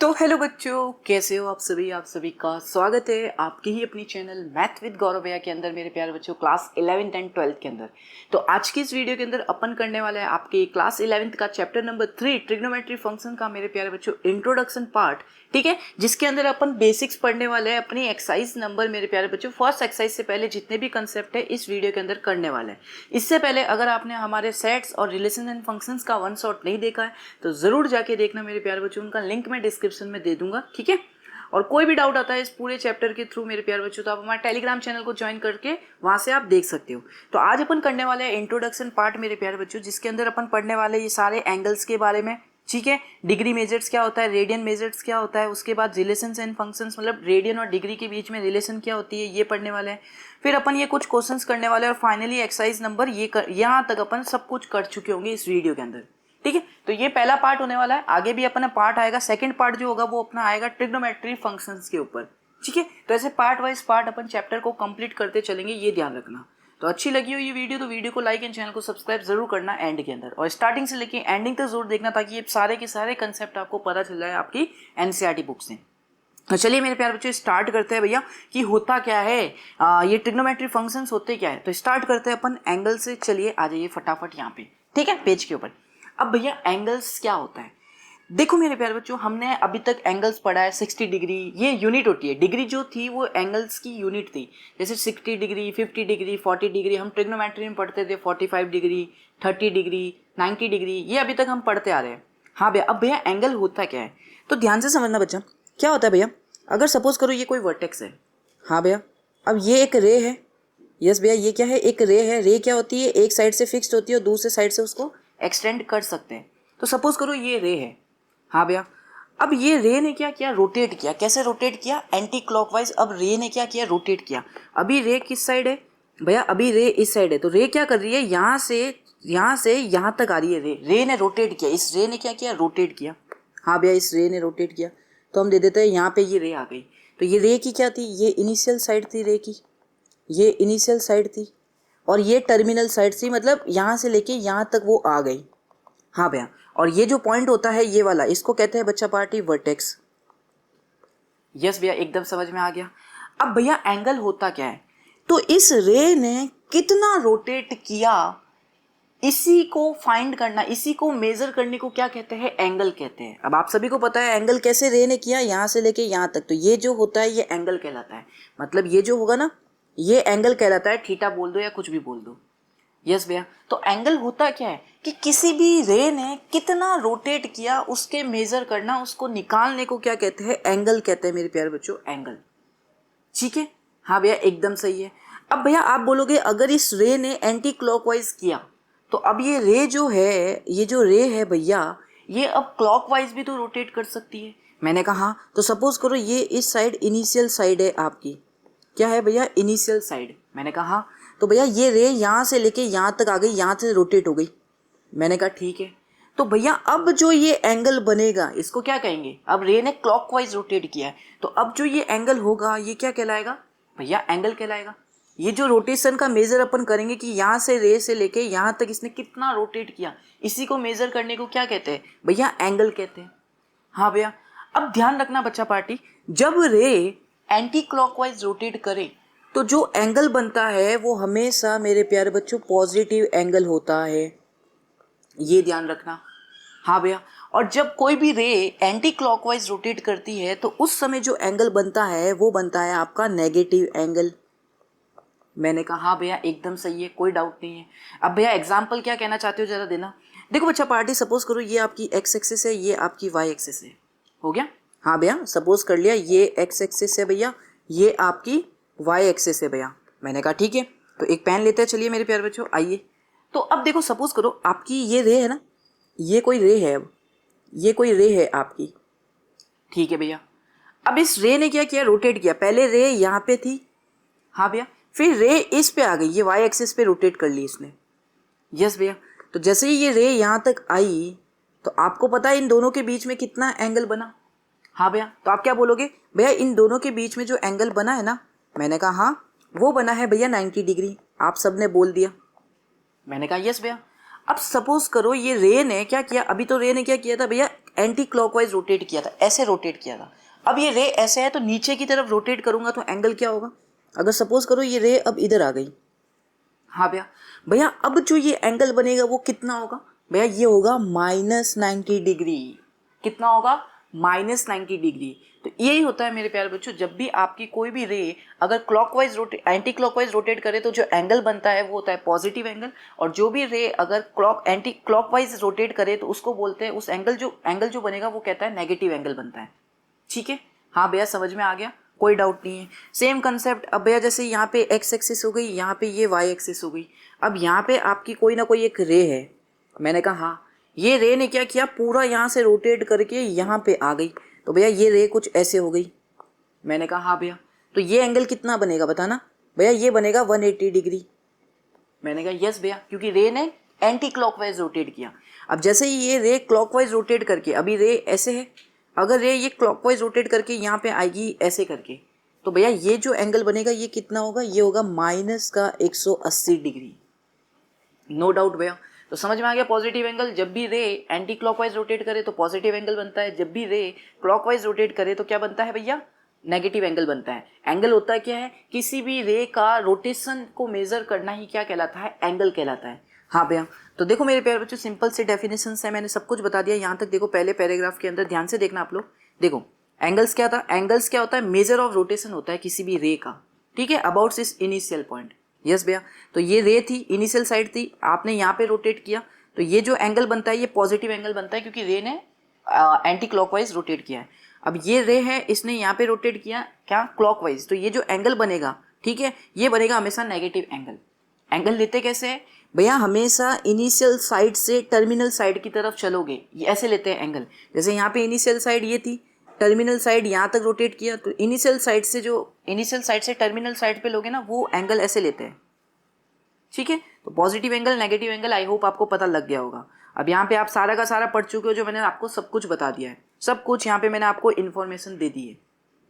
तो हेलो बच्चों, कैसे हो आप सभी का स्वागत है आपकी ही अपनी चैनल मैथ विद गौरव भैया के अंदर। मेरे प्यारे बच्चों, क्लास 11th एंड 12th के अंदर। तो आज की इस वीडियो के अंदर अपन करने वाला है आपके क्लास 11th का चैप्टर नंबर 3 ट्रिग्नोमेट्री फंक्शन का मेरे प्यारे बच्चों इंट्रोडक्शन पार्ट, ठीक है, जिसके अंदर अपन बेसिक्स पढ़ने वाले हैं। अपनी एक्सरसाइज नंबर मेरे प्यारे बच्चों फर्स्ट एक्सरसाइज से पहले जितने भी कंसेप्ट है इस वीडियो के अंदर करने वाले हैं। इससे पहले अगर आपने हमारे सेट्स और रिलेशन एंड फंक्शंस का वन शॉट नहीं देखा है तो जरूर जाके देखना मेरे प्यारे बच्चों, उनका लिंक मैं डिस्क्रिप्शन में दे दूंगा, ठीक है। और कोई भी डाउट आता है इस पूरे चैप्टर के थ्रू मेरे प्यारे बच्चों, तो आप हमारे टेलीग्राम चैनल को ज्वाइन करके वहां से आप देख सकते हो। तो आज अपन करने वाले हैं इंट्रोडक्शन पार्ट मेरे प्यारे बच्चों, जिसके अंदर अपन पढ़ने वाले ये सारे एंगल्स के बारे में, ठीक है। डिग्री मेजर्स क्या होता है, रेडियन मेजर्स क्या होता है, उसके बाद रिलेशंस एंड फंक्शंस, मतलब रेडियन और डिग्री के बीच में रिलेशन क्या होती है, ये पढ़ने वाले हैं। फिर अपन ये कुछ क्वेश्चंस करने वाले हैं और फाइनली एक्सरसाइज नंबर यहाँ तक अपन सब कुछ कर चुके होंगे इस वीडियो के अंदर, ठीक है। तो ये पहला पार्ट होने वाला है। आगे भी अपना पार्ट आएगा, सेकंड पार्ट जो होगा वो अपना आएगा ट्रिग्नोमेट्री फंक्शंस के ऊपर, ठीक है। तो ऐसे पार्ट वाइज पार्ट अपन चैप्टर को कंप्लीट करते चलेंगे, ये ध्यान रखना। तो अच्छी लगी हो ये वीडियो तो वीडियो को लाइक एंड चैनल को सब्सक्राइब जरूर करना एंड के अंदर, और स्टार्टिंग से लेके एंडिंग तक जरूर देखना, ताकि ये सारे के सारे कंसेप्ट आपको पता चल जाए आपकी एनसीईआरटी बुक से। तो चलिए मेरे प्यारे बच्चों स्टार्ट करते हैं भैया कि होता क्या है, ये ट्रिग्नोमेट्री फंक्शंस होते क्या है। तो स्टार्ट करते हैं अपन एंगल से। चलिए आ जाइए फटाफट यहाँ पे, ठीक है, पेज के ऊपर। अब भैया एंगल्स क्या होता है, देखो मेरे प्यारे बच्चों, हमने अभी तक एंगल्स पढ़ा है। 60 डिग्री ये यूनिट होती है, डिग्री जो थी वो एंगल्स की यूनिट थी। जैसे 60 डिग्री, 50 डिग्री, 40 डिग्री हम ट्रिग्नोमेट्री में पढ़ते थे। 45 डिग्री, 30 डिग्री, 90 डिग्री, ये अभी तक हम पढ़ते आ रहे हैं। हाँ भैया, अब भैया एंगल होता क्या है तो ध्यान से समझना बच्चा। क्या होता है भैया, अगर सपोज करो ये कोई वर्टेक्स है, हाँ भैया, अब ये एक रे है। यस भैया, ये क्या है, एक रे है। रे क्या होती है, एक साइड से फिक्स्ड होती है और दूसरे साइड से उसको एक्सटेंड कर सकते हैं। तो सपोज करो ये रे है, हाँ भैया। अब ये रे ने क्या किया, रोटेट किया। कैसे रोटेट किया, एंटी क्लॉकवाइज। अब रे ने क्या किया, रोटेट किया। अभी रे किस साइड है भैया, अभी रे इस साइड है। तो रे क्या कर रही है, यहाँ से यहाँ तक आ रही है। रे ने रोटेट किया, इस रे ने क्या किया, रोटेट किया। हाँ भैया, इस रे ने रोटेट किया। तो हम दे देते हैं यहाँ पे ये रे आ गई। तो ये रे की क्या थी, ये इनिशियल साइड थी रे की, ये इनिशियल साइड थी, और ये टर्मिनल साइड थी, मतलब यहाँ से लेके यहाँ तक वो आ गई। हाँ भैया, और ये जो पॉइंट होता है ये वाला, इसको कहते हैं बच्चा पार्टी वर्टेक्स। यस भैया, एकदम समझ में आ गया। अब भैया एंगल होता क्या है, तो इस रे ने कितना रोटेट किया, इसी को फाइंड करना, इसी को मेजर करने को क्या कहते हैं, एंगल कहते हैं। अब आप सभी को पता है एंगल कैसे रे ने किया, यहाँ से लेके यहाँ तक। तो ये जो होता है ये एंगल कहलाता है। मतलब ये जो होगा ना, ये एंगल कहलाता है। थीटा बोल दो या कुछ भी बोल दो। यस भैया, तो एंगल होता क्या है कि किसी भी रे ने कितना रोटेट किया उसके मेजर करना, उसको निकालने को क्या कहते हैं, एंगल कहते हैं मेरे प्यारे बच्चों, एंगल, ठीक है। हाँ भैया, एकदम सही है। अब भैया आप बोलोगे अगर इस रे ने एंटी क्लॉकवाइज किया तो अब ये रे जो है, ये जो रे है भैया, ये अब क्लॉकवाइज भी तो रोटेट कर सकती है। मैंने कहा हाँ। तो सपोज करो ये इस साइड इनिशियल साइड है आपकी, क्या है भैया, इनिशियल साइड। मैंने कहा हाँ। तो भैया ये रे यहाँ से लेके यहाँ तक आ गई, यहाँ से रोटेट हो गई। मैंने कहा ठीक है। तो भैया अब जो ये एंगल बनेगा इसको क्या कहेंगे, अब रे ने क्लॉकवाइज रोटेट किया है तो अब जो ये एंगल होगा ये क्या कहलाएगा भैया, एंगल कहलाएगा। ये जो रोटेशन का मेजर अपन करेंगे कि यहाँ से रे से लेके यहाँ तक इसने कितना रोटेट किया, इसी को मेजर करने को क्या कहते हैं भैया, एंगल कहते हैं। हाँ भैया, अब ध्यान रखना बच्चा पार्टी, जब रे एंटी क्लॉकवाइज रोटेट करे तो जो एंगल बनता है वो हमेशा मेरे प्यारे बच्चों पॉजिटिव एंगल होता है, ये ध्यान रखना। हाँ भैया, और जब कोई भी रे एंटी क्लॉकवाइज रोटेट करती है तो उस समय जो एंगल बनता है वो बनता है आपका नेगेटिव एंगल। मैंने कहा हाँ भैया, एकदम सही है, कोई डाउट नहीं है। अब भैया एग्जाम्पल क्या कहना चाहते हो जरा देना। देखो बच्चा पार्टी, सपोज करो ये आपकी एक्स एक्सिस है, ये आपकी वाई एक्सिस है, हो गया। हाँ भैया, सपोज कर लिया ये एक्स एक्सिस है भैया, ये आपकी वाई एक्सिस है भैया। मैंने कहा ठीक है। तो एक पेन लेते हैं, चलिए मेरे प्यारे बच्चों आइए। तो अब देखो सपोज करो आपकी ये रे है ना, ये कोई रे है, अब ये कोई रे है आपकी, ठीक है भैया। अब इस रे ने क्या किया, रोटेट किया। पहले रे यहाँ पे थी, हाँ भैया, फिर रे इस पे आ गई, ये वाई एक्सिस पे रोटेट कर ली इसने। यस भैया, तो जैसे ही ये रे यहाँ तक आई तो आपको पता है इन दोनों के बीच में कितना एंगल बना। हाँ भैया, तो आप क्या बोलोगे भैया, इन दोनों के बीच में जो एंगल बना है ना, मैंने कहा हाँ, वो बना है भैया 90 डिग्री। आप सबने बोल दिया। मैंने कहा यस भैया। अब सपोज करो ये रे ने क्या किया, अभी तो रे ने क्या किया था भैया, एंटी क्लॉकवाइज रोटेट किया था, ऐसे रोटेट किया था। अब ये रे ऐसे है तो नीचे की तरफ रोटेट करूंगा तो एंगल क्या होगा? अगर सपोज करो ये रे अब इधर आ गई, हाँ भैया, भैया अब जो ये एंगल बनेगा वो कितना होगा भैया? ये होगा -90 डिग्री। कितना होगा? -90 डिग्री। तो यही होता है मेरे प्यारे बच्चों, जब भी आपकी कोई भी रे अगर क्लॉकवाइज एंटी क्लॉकवाइज रोटेट करे तो जो एंगल बनता है वो होता है पॉजिटिव एंगल, और जो भी रे अगर एंटी क्लॉकवाइज रोटेट करे तो उसको बोलते हैं, उस एंगल जो बनेगा वो कहता है नेगेटिव एंगल बनता है। ठीक है, हाँ भैया समझ में आ गया, कोई डाउट नहीं है। सेम कंसेप्ट, अब भैया जैसे यहाँ पे एक्स एक्सिस हो गई, यहाँ पे ये वाई एक्सिस हो गई। अब यहाँ पे आपकी कोई ना कोई एक रे है, मैंने कहा हाँ, ये रे ने क्या किया, पूरा यहाँ से रोटेट करके यहाँ पे आ गई, तो भैया ये रे कुछ ऐसे हो गई। मैंने कहा हाँ भैया, तो ये एंगल कितना बनेगा बताना? भैया ये बनेगा 180 डिग्री। मैंने कहा यस भैया, क्योंकि रे ने एंटी क्लॉकवाइज रोटेट किया। अब जैसे ही ये रे क्लॉकवाइज रोटेट करके, अभी रे ऐसे है, अगर रे ये क्लॉकवाइज रोटेट करके यहाँ पे आएगी ऐसे करके, तो भैया ये जो एंगल बनेगा ये कितना होगा? ये होगा -180 डिग्री। नो डाउट भैया, तो समझ में आ गया पॉजिटिव एंगल, जब भी रे एंटी क्लॉकवाइज रोटेट करे तो पॉजिटिव एंगल बनता है, जब भी रे क्लॉकवाइज रोटेट करे तो क्या बनता है भैया? नेगेटिव एंगल बनता है। एंगल होता है क्या है? किसी भी रे का रोटेशन को मेजर करना ही क्या कहलाता है? एंगल कहलाता है। हाँ भैया, तो देखो मेरे प्यारे बच्चों, सिंपल से डेफिनेशन है, मैंने सब कुछ बता दिया यहाँ तक। देखो पहले पैराग्राफ के अंदर ध्यान से देखना आप लोग। देखो एंगल्स क्या था? एंगल्स क्या होता है? मेजर ऑफ रोटेशन होता है किसी भी रे का, ठीक है, अबाउट इस इनिशियल पॉइंट। यस भैया, तो ये रे थी, इनिशियल साइड थी, आपने यहाँ पे रोटेट किया तो ये जो एंगल बनता है ये पॉजिटिव एंगल बनता है, क्योंकि रे ने एंटी क्लॉकवाइज रोटेट किया है। अब ये रे है, इसने यहाँ पे रोटेट किया क्या? क्लॉकवाइज, तो ये जो एंगल बनेगा, ठीक है, ये बनेगा हमेशा नेगेटिव एंगल। एंगल लेते कैसे है भैया? हमेशा इनिशियल साइड से टर्मिनल साइड की तरफ चलोगे, ये ऐसे लेते हैं एंगल। जैसे यहाँ पे इनिशियल साइड ये थी, टर्मिनल साइड यहाँ तक रोटेट किया, तो इनिशियल साइड से टर्मिनल साइड पे लोगे ना, वो एंगल ऐसे लेते हैं। ठीक है, तो positive angle, negative angle, I hope आपको पता लग गया होगा। अब यहाँ पे आप सारा का सारा पढ़ चुके हो, जो मैंने आपको सब कुछ बता दिया है, सब कुछ यहाँ पे मैंने आपको इन्फॉर्मेशन दे दी है।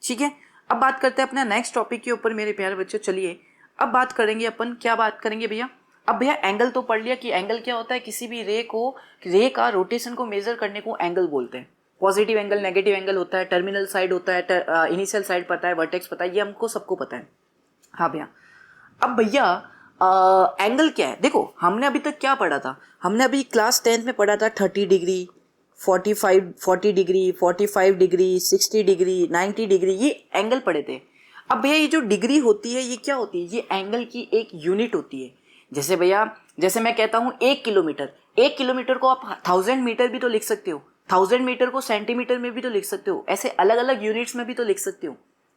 ठीक है, अब बात करते हैं अपना नेक्स्ट टॉपिक के ऊपर मेरे प्यारे बच्चों। चलिए अब बात करेंगे अपन, क्या बात करेंगे भैया? अब भैया एंगल तो पढ़ लिया कि एंगल क्या होता है, किसी भी रे का रोटेशन को मेजर करने को एंगल बोलते हैं। पॉजिटिव एंगल, नेगेटिव एंगल होता है, टर्मिनल साइड होता है, इनिशियल साइड पता है, वर्टेक्स पता है, ये हमको सबको पता है। हाँ भैया, अब भैया एंगल क्या है? देखो हमने अभी तक क्या पढ़ा था, हमने अभी क्लास 10th में पढ़ा था 30 degree, 40 degree, 45 degree, 60 degree, 90 degree, ये एंगल पढ़े थे। अब भैया ये जो डिग्री होती है ये क्या होती है? ये एंगल की एक यूनिट होती है। जैसे भैया, जैसे मैं कहता हूँ 1 किलोमीटर, 1 किलोमीटर को आप 1000 मीटर भी तो लिख सकते हो, 1000 मीटर को सेंटीमीटर में भी तो लिख सकते हो, ऐसे अलग अलग यूनिट्स में भी तो लिख सकते हो।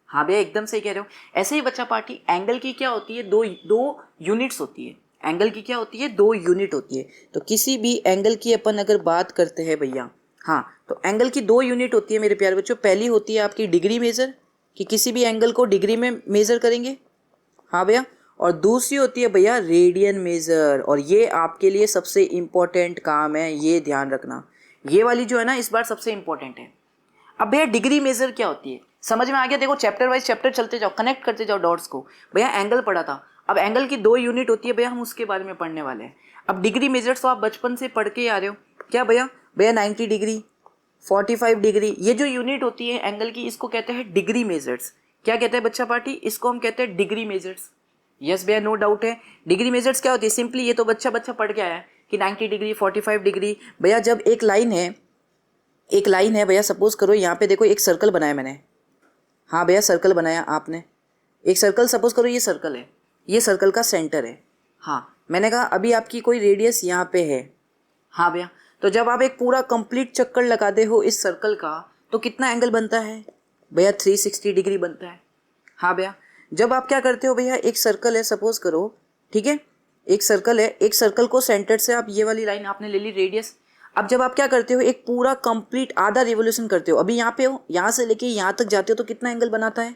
हाँ भैया एकदम सही कह रहे हो। ऐसे ही बच्चा पार्टी, एंगल की क्या होती है? दो यूनिट्स होती है। एंगल की क्या होती है? 2 यूनिट होती है। तो किसी भी एंगल की अपन अगर बात करते हैं भैया, हाँ, तो एंगल की 2 यूनिट होती है मेरे प्यारे बच्चों। पहली होती है आपकी डिग्री मेजर, कि किसी भी एंगल को डिग्री में मेजर करेंगे, हाँ भैया, और दूसरी होती है भैया रेडियन मेजर, और ये आपके लिए सबसे इम्पोर्टेंट काम है, ये ध्यान रखना। ये वाली जो है ना इस बार सबसे इम्पोर्टेंट है। अब भैया डिग्री मेजर क्या होती है? समझ में आ गया? देखो चैप्टर वाइज चैप्टर चलते जाओ, कनेक्ट करते जाओ डॉट्स को। भैया एंगल पढ़ा था, अब एंगल की 2 यूनिट होती है भैया, हम उसके बारे में पढ़ने वाले हैं। अब डिग्री मेजर्स तो आप बचपन से पढ़ के आ रहे हो, क्या भैया? भैया 90 डिग्री, 45 डिग्री, ये जो यूनिट होती है एंगल की, इसको कहते हैं डिग्री मेजर्स। क्या कहते हैं बच्चा पार्टी? इसको हम कहते हैं डिग्री मेजर्स। यस भैया, नो डाउट है। डिग्री मेजर्स क्या होती है? सिंपली ये तो बच्चा पढ़ के आया है कि 90 डिग्री, 45 डिग्री। भैया जब एक लाइन है भैया, सपोज करो यहाँ पे देखो एक सर्कल बनाया मैंने, हाँ भैया सर्कल बनाया आपने, एक सर्कल, सपोज करो ये सर्कल है, ये सर्कल का सेंटर है। हाँ, मैंने कहा अभी आपकी कोई रेडियस यहाँ पे है, हाँ भैया, तो जब आप एक पूरा कंप्लीट चक्कर लगाते हो इस सर्कल का तो कितना एंगल बनता है भैया? 360 डिग्री बनता है। हाँ भैया, जब आप क्या करते हो भैया, एक सर्कल है सपोज करो, ठीक है, एक सर्कल है, एक सर्कल को सेंटर से आप ये वाली लाइन आपने ले ली रेडियस। अब जब आप क्या करते हो, एक पूरा कंप्लीट आधा रिवोल्यूशन करते हो, अभी यहाँ पे हो, यहाँ से लेके यहाँ तक जाते हो तो कितना एंगल बनाता है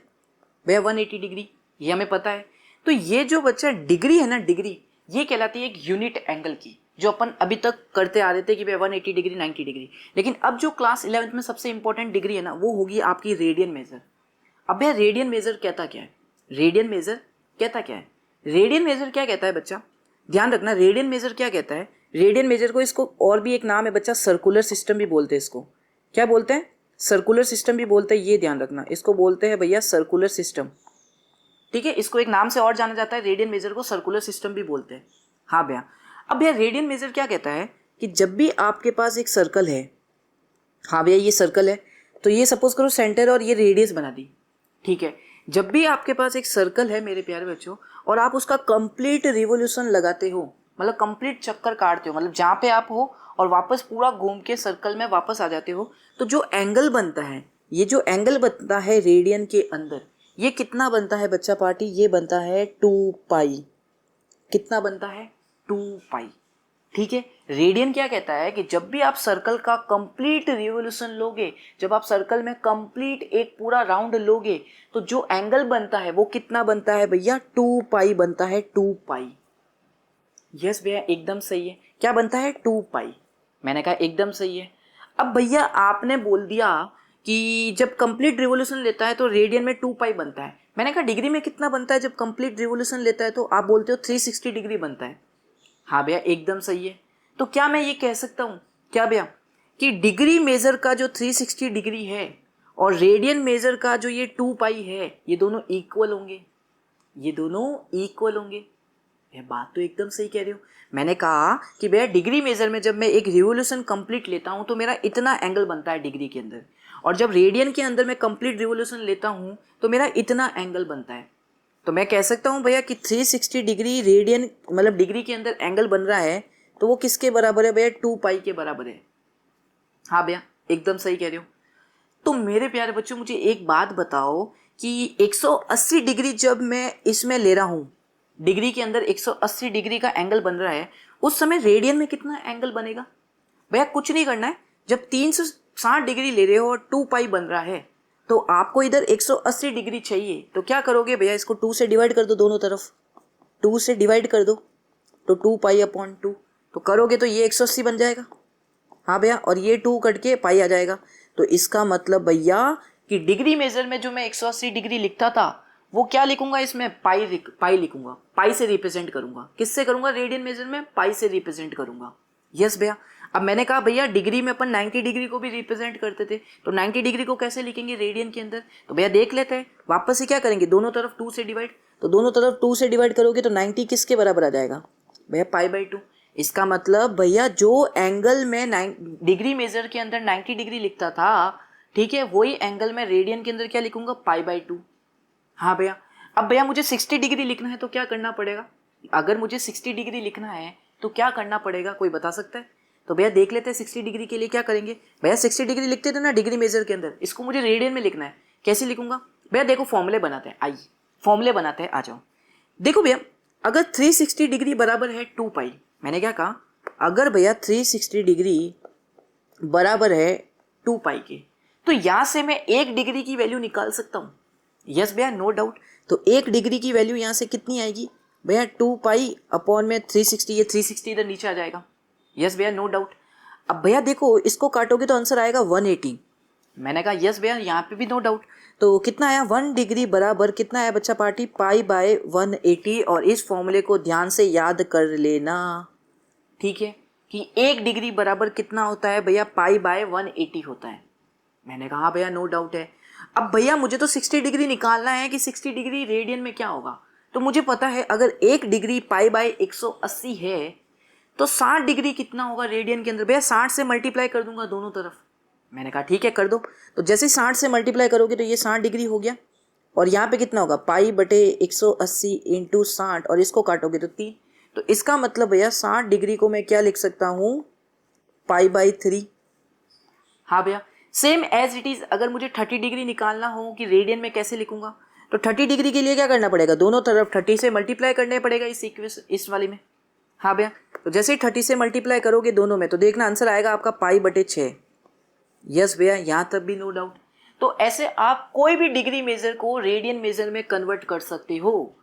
भैया? 180 डिग्री, ये हमें पता है। तो ये जो बच्चा डिग्री है ना, डिग्री ये कहलाती है एक यूनिट एंगल की, जो अपन अभी तक करते आ रहे थे कि भैया 180 डिग्री, 90 डिग्री। लेकिन अब जो क्लास 11th में सबसे इंपॉर्टेंट डिग्री है ना, वो होगी आपकी रेडियन मेजर। अब भैया रेडियन मेजर कहता क्या है? रेडियन मेजर कहता क्या है? रेडियन मेजर क्या कहता है बच्चा? ध्यान रखना, रेडियन मेजर क्या कहता है? रेडियन मेजर को, इसको और भी एक नाम है बच्चा, सर्कुलर सिस्टम भी बोलते हैं इसको। क्या बोलते हैं, सर्कुलर सिस्टम भी बोलते हैं, ये ध्यान रखना, इसको बोलते हैं भैया सर्कुलर सिस्टम। ठीक है, इसको एक नाम से और जाना जाता है, रेडियन मेजर को सर्कुलर सिस्टम भी बोलते हैं। हाँ भैया, अब भैया रेडियन मेजर क्या कहता है कि जब भी आपके पास एक सर्कल है, हाँ भैया ये सर्कल है, तो ये सपोज करो सेंटर और ये रेडियस बना दी। ठीक है, जब भी आपके पास एक सर्कल है मेरे प्यारे बच्चों और आप उसका कंप्लीट रिवोल्यूशन लगाते हो, मतलब कंप्लीट चक्कर काटते हो, मतलब जहाँ पे आप हो और वापस पूरा घूम के सर्कल में वापस आ जाते हो, तो जो एंगल बनता है, ये जो एंगल बनता है रेडियन के अंदर, ये कितना बनता है बच्चा पार्टी, ये बनता है 2 पाई। कितना बनता है, 2 पाई। ठीक है, रेडियन क्या कहता है कि जब भी आप सर्कल का कंप्लीट रिवोल्यूशन लोगे, जब आप सर्कल में कंप्लीट एक पूरा राउंड लोगे, तो जो एंगल बनता है वो कितना बनता है भैया, 2 पाई बनता है, 2 पाई। यस भैया एकदम सही है, क्या बनता है, 2 पाई। मैंने कहा एकदम सही है। अब भैया आपने बोल दिया कि जब कंप्लीट रिवोल्यूशन लेता है तो रेडियन में 2 पाई बनता है। मैंने कहा डिग्री में कितना बनता है जब कंप्लीट रिवोल्यूशन लेता है, तो आप बोलते हो 360 डिग्री बनता है। हाँ भैया एकदम सही है। तो क्या मैं ये कह सकता हूँ, क्या भैया, कि डिग्री मेजर का जो 360 डिग्री है और रेडियन मेजर का जो ये 2 पाई है, ये दोनों इक्वल होंगे, ये दोनों इक्वल होंगे। यह बात तो एकदम सही कह रही हो। मैंने कहा कि भैया डिग्री मेजर में जब मैं एक रिवोल्यूशन कंप्लीट लेता हूँ तो मेरा इतना एंगल बनता है डिग्री के अंदर, और जब रेडियन के अंदर मैं कंप्लीट रिवोल्यूशन लेता हूँ तो मेरा इतना एंगल बनता है। तो मैं कह सकता हूँ भैया कि 360 डिग्री रेडियन मतलब डिग्री के अंदर एंगल बन रहा है, तो वो किसके बराबर है भैया, 2 पाई के बराबर है। हाँ भैया एकदम सही कह रहे हो। तो मेरे प्यारे बच्चों मुझे एक बात बताओ कि 180 डिग्री जब मैं इसमें ले रहा हूँ, डिग्री के अंदर 180 डिग्री का एंगल बन रहा है, उस समय रेडियन में कितना एंगल बनेगा भैया, कुछ नहीं करना है। जब 360 डिग्री ले रहे हो और 2 पाई बन रहा है, तो आपको इधर 180 डिग्री चाहिए, तो क्या करोगे भैया, इसको 2 से डिवाइड कर दो, दोनों तरफ 2 से डिवाइड कर दो, तो 2 पाई/2, तो करोगे तो ये 180 बन जाएगा। हाँ भैया, और ये 2 कट के पाई आ जाएगा। तो इसका मतलब भैया कि डिग्री मेजर में जो मैं 180 डिग्री लिखता था, वो क्या लिखूंगा इसमें, पाई लिखूंगा, पाई से रिप्रेजेंट करूंगा। किससे करूंगा, रेडियन मेजर में पाई से रिप्रेजेंट करूंगा। यस भैया। अब मैंने कहा भैया डिग्री में अपन 90 डिग्री को भी रिप्रेजेंट करते थे, तो 90 डिग्री को कैसे लिखेंगे रेडियन के अंदर, तो भैया देख लेते हैं। वापस से क्या करेंगे, दोनों तरफ 2 से डिवाइड, तो दोनों तरफ 2 से डिवाइड करोगे तो 90 किसके बराबर आ जाएगा भैया, पाई/2। इसका मतलब भैया जो एंगल में डिग्री मेजर के अंदर 90 डिग्री लिखता था, ठीक है, वही एंगल में रेडियन के अंदर क्या लिखूंगा, पाई/2। हाँ भैया। अब भैया मुझे 60 डिग्री लिखना है तो क्या करना पड़ेगा, अगर मुझे 60 डिग्री लिखना है तो क्या करना पड़ेगा, कोई बता सकता है। तो भैया देख लेते हैं 60 डिग्री के लिए क्या करेंगे। भैया 60 डिग्री लिखते थे ना डिग्री मेजर के अंदर, इसको मुझे रेडियन में लिखना है, कैसे लिखूंगा भैया, देखो फॉर्मूले बनाते हैं, आइए फॉर्मूले बनाते हैं, आ जाओ। देखो भैया अगर 360 डिग्री बराबर है 2 पाई, मैंने क्या कहा, अगर भैया 360 डिग्री बराबर है 2 पाई के, तो यहां से मैं 1 डिग्री की वैल्यू निकाल सकता हूं। यस भैया नो डाउट। तो 1 डिग्री की वैल्यू यहां से कितनी आएगी भैया, 2 पाई/ में 360, ये 360 इधर नीचे आ जाएगा। यस भैया नो डाउट। अब भैया देखो इसको काटोगे तो आंसर आएगा 180। मैंने कहा यस भैया, यहाँ पे भी नो डाउट। तो कितना आया, 1 डिग्री बराबर कितना आया बच्चा पार्टी, पाई/180। और इस फॉर्मूले को ध्यान से याद कर लेना, ठीक है, कि 1 डिग्री बराबर कितना होता है भैया, पाई/180 होता है। मैंने कहा भैया नो डाउट है। अब भैया मुझे तो 60 डिग्री निकालना है कि 60 डिग्री रेडियन में क्या होगा। तो मुझे पता है अगर 1 डिग्री पाई/180 है तो 60 डिग्री कितना होगा रेडियन के अंदर, भैया 60 से मल्टीप्लाई कर दूंगा दोनों तरफ। मैंने कहा ठीक है कर दो। तो जैसे 60 से मल्टीप्लाई करोगे तो ये 60 डिग्री हो गया, और यहाँ पे कितना होगा, पाई/180 इंटू 60, और इसको काटोगे तो 3। तो इसका मतलब भैया 60 डिग्री को मैं क्या लिख सकता हूँ, पाई/3। हाँ भैया सेम एज इट इज। अगर मुझे 30 डिग्री निकालना हो कि रेडियन में कैसे लिखूंगा, तो 30 डिग्री के लिए क्या करना पड़ेगा, दोनों तरफ 30 से मल्टीप्लाई करने पड़ेगा इस वाली में। हाँ भैया, तो जैसे ही 30 से मल्टीप्लाई करोगे दोनों में, तो देखना आंसर आएगा आपका पाई/6। यस भैया यहाँ तक भी नो डाउट। तो ऐसे आप कोई भी डिग्री मेजर को रेडियन मेजर में कन्वर्ट कर सकते हो,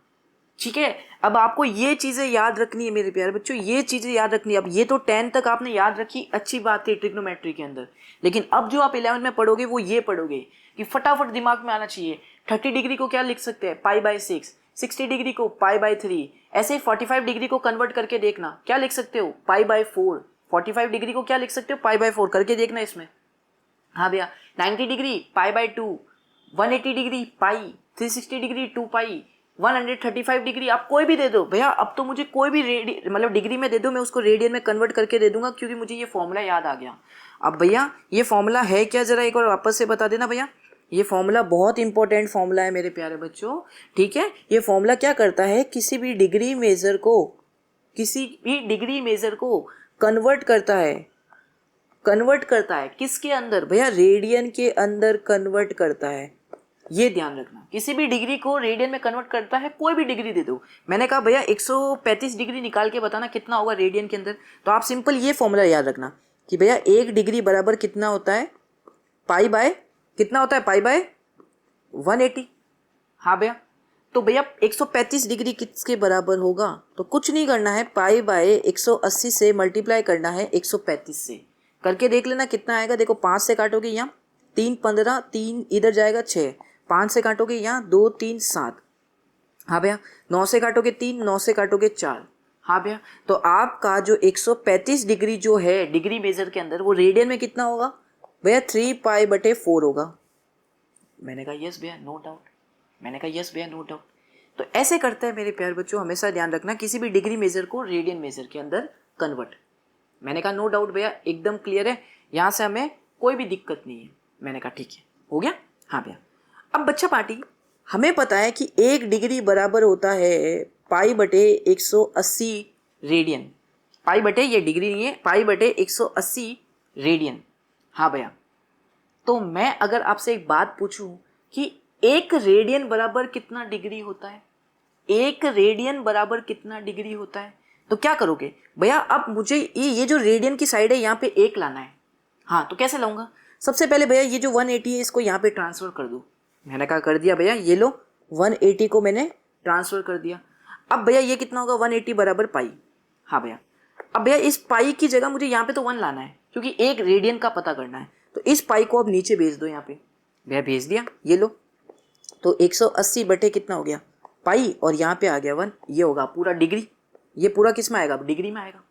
ठीक है। अब आपको ये चीजें याद रखनी है मेरे प्यारे बच्चों, ये चीजें याद रखनी है। अब ये तो 10 तक आपने याद रखी, अच्छी बात थी ट्रिग्नोमेट्री के अंदर, लेकिन अब जो आप 11 में पढ़ोगे वो ये पढ़ोगे कि फटाफट दिमाग में आना चाहिए। 30 डिग्री को क्या लिख सकते हैं, पाई/6, 60 डिग्री को पाई/3, ऐसे ही 45 डिग्री को कन्वर्ट करके देखना, क्या लिख सकते हो, पाई/4, 45 डिग्री को क्या लिख सकते हो, पाई/4 करके देखना इसमें। हाँ भैया 90 degree pi by 2, 180 degree pi, 360 degree 2 pi, 135 degree आप कोई भी दे दो भैया। अब तो मुझे कोई भी मतलब डिग्री में दे दो, मैं उसको रेडियन में कन्वर्ट करके दे दूंगा क्योंकि मुझे ये फॉर्मूला याद आ गया। अब भैया ये फॉर्मूला है क्या, जरा एक बार वापस से बता देना भैया। ये फॉर्मूला बहुत इंपॉर्टेंट फॉर्मूला है मेरे प्यारे बच्चों, ठीक है। ये फॉर्मूला क्या करता है, किसी भी डिग्री मेजर को कन्वर्ट करता है किसके अंदर भैया, रेडियन के अंदर कन्वर्ट करता है। ये ध्यान रखना, किसी भी डिग्री को रेडियन में कन्वर्ट करता है, कोई भी डिग्री दे दो। मैंने कहा भैया 135 डिग्री निकाल के बताना कितना होगा रेडियन के अंदर, तो आप सिंपल ये फॉर्मूला याद रखना कि भैया 1 डिग्री बराबर कितना होता है, पाई बाय कितना होता है, पाई बाय 180। हाँ भैया, तो भैया 135 डिग्री किसके बराबर होगा, तो कुछ नहीं करना है, पाई बाय 180 से मल्टीप्लाई करना है 135 से, करके देख लेना कितना आएगा। देखो 5 से काटोगे यहाँ 3 15, 3 इधर जाएगा 6, 5 से काटोगे यहाँ 2 3 7। हाँ भैया 9 से काटोगे 3, 9 से काटोगे 4। हाँ भैया, तो आपका जो 135 डिग्री जो है डिग्री मेजर के अंदर, वो रेडियन में कितना होगा भैया, 3 पाई बटे 4 होगा। मैंने कहा यस भैया नो डाउट। तो ऐसे करते हैं मेरे प्यारे बच्चों, हमेशा ध्यान रखना किसी भी डिग्री मेजर को रेडियन मेजर के अंदर कन्वर्ट। मैंने कहा नो डाउट भैया, एकदम क्लियर है, यहाँ से हमें कोई भी दिक्कत नहीं है। मैंने कहा ठीक है, हो गया। हाँ भैया, अब बच्चा पार्टी हमें पता है कि 1 डिग्री बराबर होता है पाई बटे 180 रेडियन। पाई बटे, ये डिग्री नहीं है, पाई बटे 180 रेडियन। हाँ भैया, तो मैं अगर आपसे एक बात पूछूं कि 1 रेडियन बराबर कितना डिग्री होता है, 1 रेडियन बराबर कितना डिग्री होता है, तो क्या करोगे भैया। अब मुझे ये जो रेडियन की साइड है यहाँ पे 1 लाना है। हाँ, तो कैसे लाऊंगा, सबसे पहले भैया ये जो 180 है इसको यहाँ पे ट्रांसफर कर दो। मैंने कहा कर दिया भैया, ये लो 180 को मैंने ट्रांसफर कर दिया। अब भैया ये कितना होगा, 180 बराबर पाई। हाँ भैया, अब भैया इस पाई की जगह मुझे यहाँ पे तो 1 लाना है क्योंकि 1 रेडियन का पता करना है, तो इस पाई को अब नीचे भेज दो यहाँ पे। भैया भेज दिया, ये लो, तो 180 बटे कितना हो गया पाई, और यहाँ पे आ गया 1, ये होगा पूरा डिग्री। ये पूरा किस में आएगा, डिग्री में आएगा।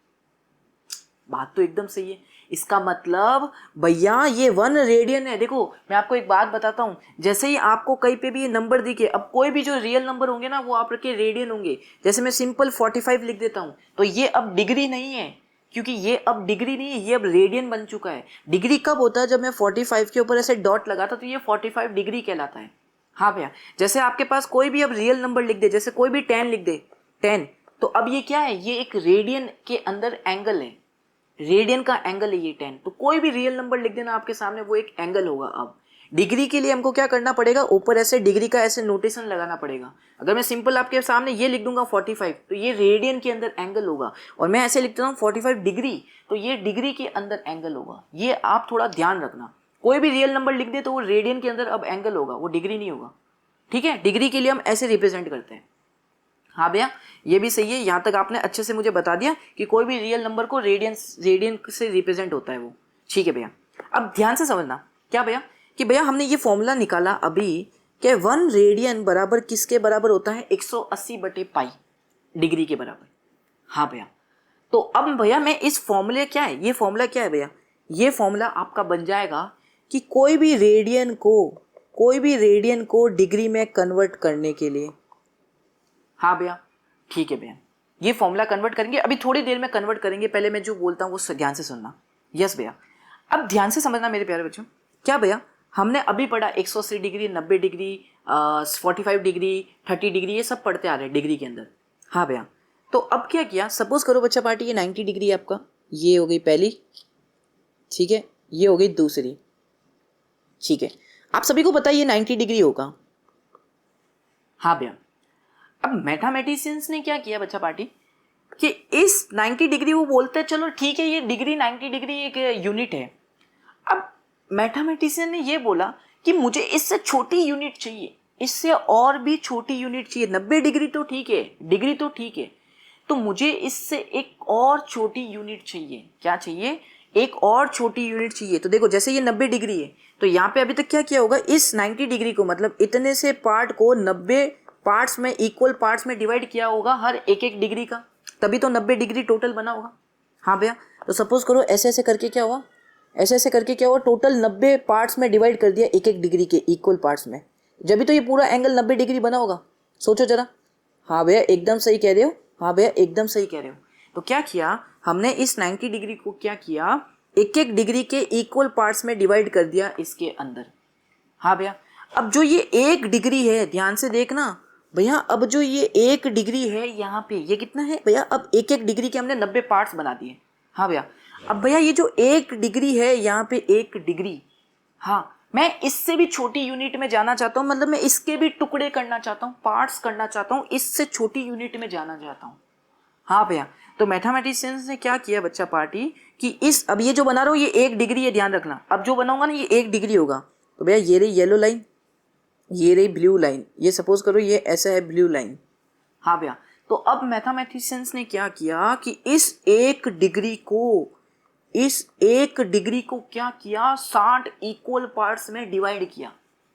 बात तो एकदम सही है। इसका मतलब भैया ये 1 रेडियन है। देखो मैं आपको एक बात बताता हूँ, जैसे ही आपको कहीं पे भी ये नंबर दिखे, अब कोई भी जो रियल नंबर होंगे ना वो आपके रेडियन होंगे। जैसे मैं सिंपल 45 लिख देता हूँ, तो ये अब डिग्री नहीं है, क्योंकि ये अब डिग्री नहीं है, ये अब रेडियन बन चुका है। डिग्री कब होता है, जब मैं 45 के ऊपर ऐसे डॉट लगाता तो ये 45 डिग्री कहलाता है। हाँ भैया, जैसे आपके पास कोई भी अब रियल नंबर लिख दे, जैसे कोई भी 10 लिख दे 10, तो अब ये क्या है, ये एक रेडियन के अंदर एंगल है, रेडियन का एंगल है ये 10। तो कोई भी रियल नंबर लिख देना आपके सामने, वो एक एंगल होगा। अब डिग्री के लिए हमको क्या करना पड़ेगा, ऊपर ऐसे डिग्री का ऐसे नोटेशन लगाना पड़ेगा। अगर मैं सिंपल आपके सामने ये लिख दूंगा 45, तो ये रेडियन के अंदर एंगल होगा, और मैं ऐसे लिखता हूँ 45 डिग्री, तो ये डिग्री के अंदर एंगल होगा। ये आप थोड़ा ध्यान रखना, कोई भी रियल नंबर लिख दे तो वो रेडियन के अंदर अब एंगल होगा, वो डिग्री नहीं होगा। ठीक है, डिग्री के लिए हम ऐसे रिप्रेजेंट करते हैं। हाँ भैया, ये भी सही है, यहाँ तक आपने अच्छे से मुझे बता दिया कि कोई भी रियल नंबर को रेडियन से रिप्रेजेंट होता है वो। ठीक है भैया, अब ध्यान से समझना क्या भैया, कि भैया हमने ये फॉर्मूला निकाला अभी कि 1 रेडियन बराबर किसके बराबर होता है, 180 बटे पाई, डिग्री के बराबर। हाँ भैया, तो अब भैया मैं इस फॉर्मूले क्या है, ये फॉर्मूला क्या है भैया, ये फॉर्मूला आपका बन जाएगा कि कोई भी रेडियन को डिग्री में कन्वर्ट करने के लिए। हाँ भैया, ठीक है भैया, ये फॉर्मूला कन्वर्ट करेंगे, अभी थोड़ी देर में कन्वर्ट करेंगे, पहले मैं जो बोलता हूँ वो ध्यान से सुनना। यस भैया, अब ध्यान से समझना मेरे प्यारे बच्चों, क्या भैया हमने अभी पढ़ा 180 डिग्री, 90 डिग्री, 45 डिग्री, 30 डिग्री, ये सब पढ़ते आ रहे हैं डिग्री के अंदर। हाँ भैया, तो अब क्या किया, सपोज करो बच्चा पार्टी ये 90 डिग्री है आपका, ये हो गई पहली, ठीक है, ये हो गई दूसरी, ठीक है। आप सभी को पता है ये 90 डिग्री होगा। हाँ भैया, अब मैथमेटिशियंस ने क्या किया बच्चा पार्टी कि इस 90 डिग्री वो बोलते हैं चलो ठीक है ये डिग्री 90 डिग्री एक यूनिट है। अब मैथमेटिशियन ने ये बोला कि मुझे इससे छोटी यूनिट चाहिए, इससे और भी छोटी यूनिट चाहिए। 90 डिग्री तो ठीक है, डिग्री तो ठीक है, तो मुझे इससे एक और छोटी यूनिट चाहिए। क्या चाहिए, एक और छोटी यूनिट चाहिए। तो देखो जैसे ये 90 डिग्री है, तो यहाँ पे अभी तक क्या किया होगा, इस 90 डिग्री को मतलब इतने से पार्ट को 90 पार्ट्स में, इक्वल पार्ट्स में डिवाइड किया होगा हर एक एक डिग्री का, तभी तो 90 डिग्री टोटल बना होगा। हाँ भैया, तो सपोज करो ऐसे ऐसे करके क्या हुआ, ऐसे ऐसे करके क्या हुआ, टोटल 90 पार्ट्स में डिवाइड कर दिया, एक एक डिग्री के इक्वल पार्ट्स में, जब भी तो ये पूरा एंगल 90 डिग्री बना होगा। सोचो जरा। हाँ भैया एकदम सही कह रहे हो, हाँ भैया एकदम सही कह रहे हो। तो क्या किया हमने, इस 90 डिग्री को क्या किया, एक एक डिग्री के इक्वल पार्ट्स में डिवाइड कर दिया इसके अंदर। हाँ भैया, अब जो ये 1 डिग्री है, ध्यान से देखना भैया, अब जो ये 1 डिग्री है यहाँ पे, ये कितना है भैया, अब एक एक डिग्री के हमने 90 पार्ट्स बना दिए। हाँ भैया, अब भैया ये जो 1 डिग्री है यहाँ पे, 1 डिग्री, हाँ मैं इससे भी छोटी यूनिट में जाना चाहता हूँ, मतलब मैं इसके भी टुकड़े करना चाहता हूँ, पार्ट्स करना चाहता हूँ, इससे छोटी यूनिट में जाना चाहता हूँ। हाँ भैया, तो मैथमेटिशियंस ने क्या किया बच्चा पार्टी, कि इस, अब ये जो बना रहा हूँ ये 1 डिग्री है, ध्यान रखना, अब जो बनाऊंगा ना ये 1 डिग्री होगा। तो भैया ये रही येलो लाइन, ये रही ब्लू लाइन, ये सपोज करो ये ऐसा है ब्लू लाइन। हाँ भैया, तो अब मैथमेटिशियंस ने क्या किया कि इस 1 डिग्री को क्या किया, 60 इक्वल पार्ट्स में डिवाइड किया।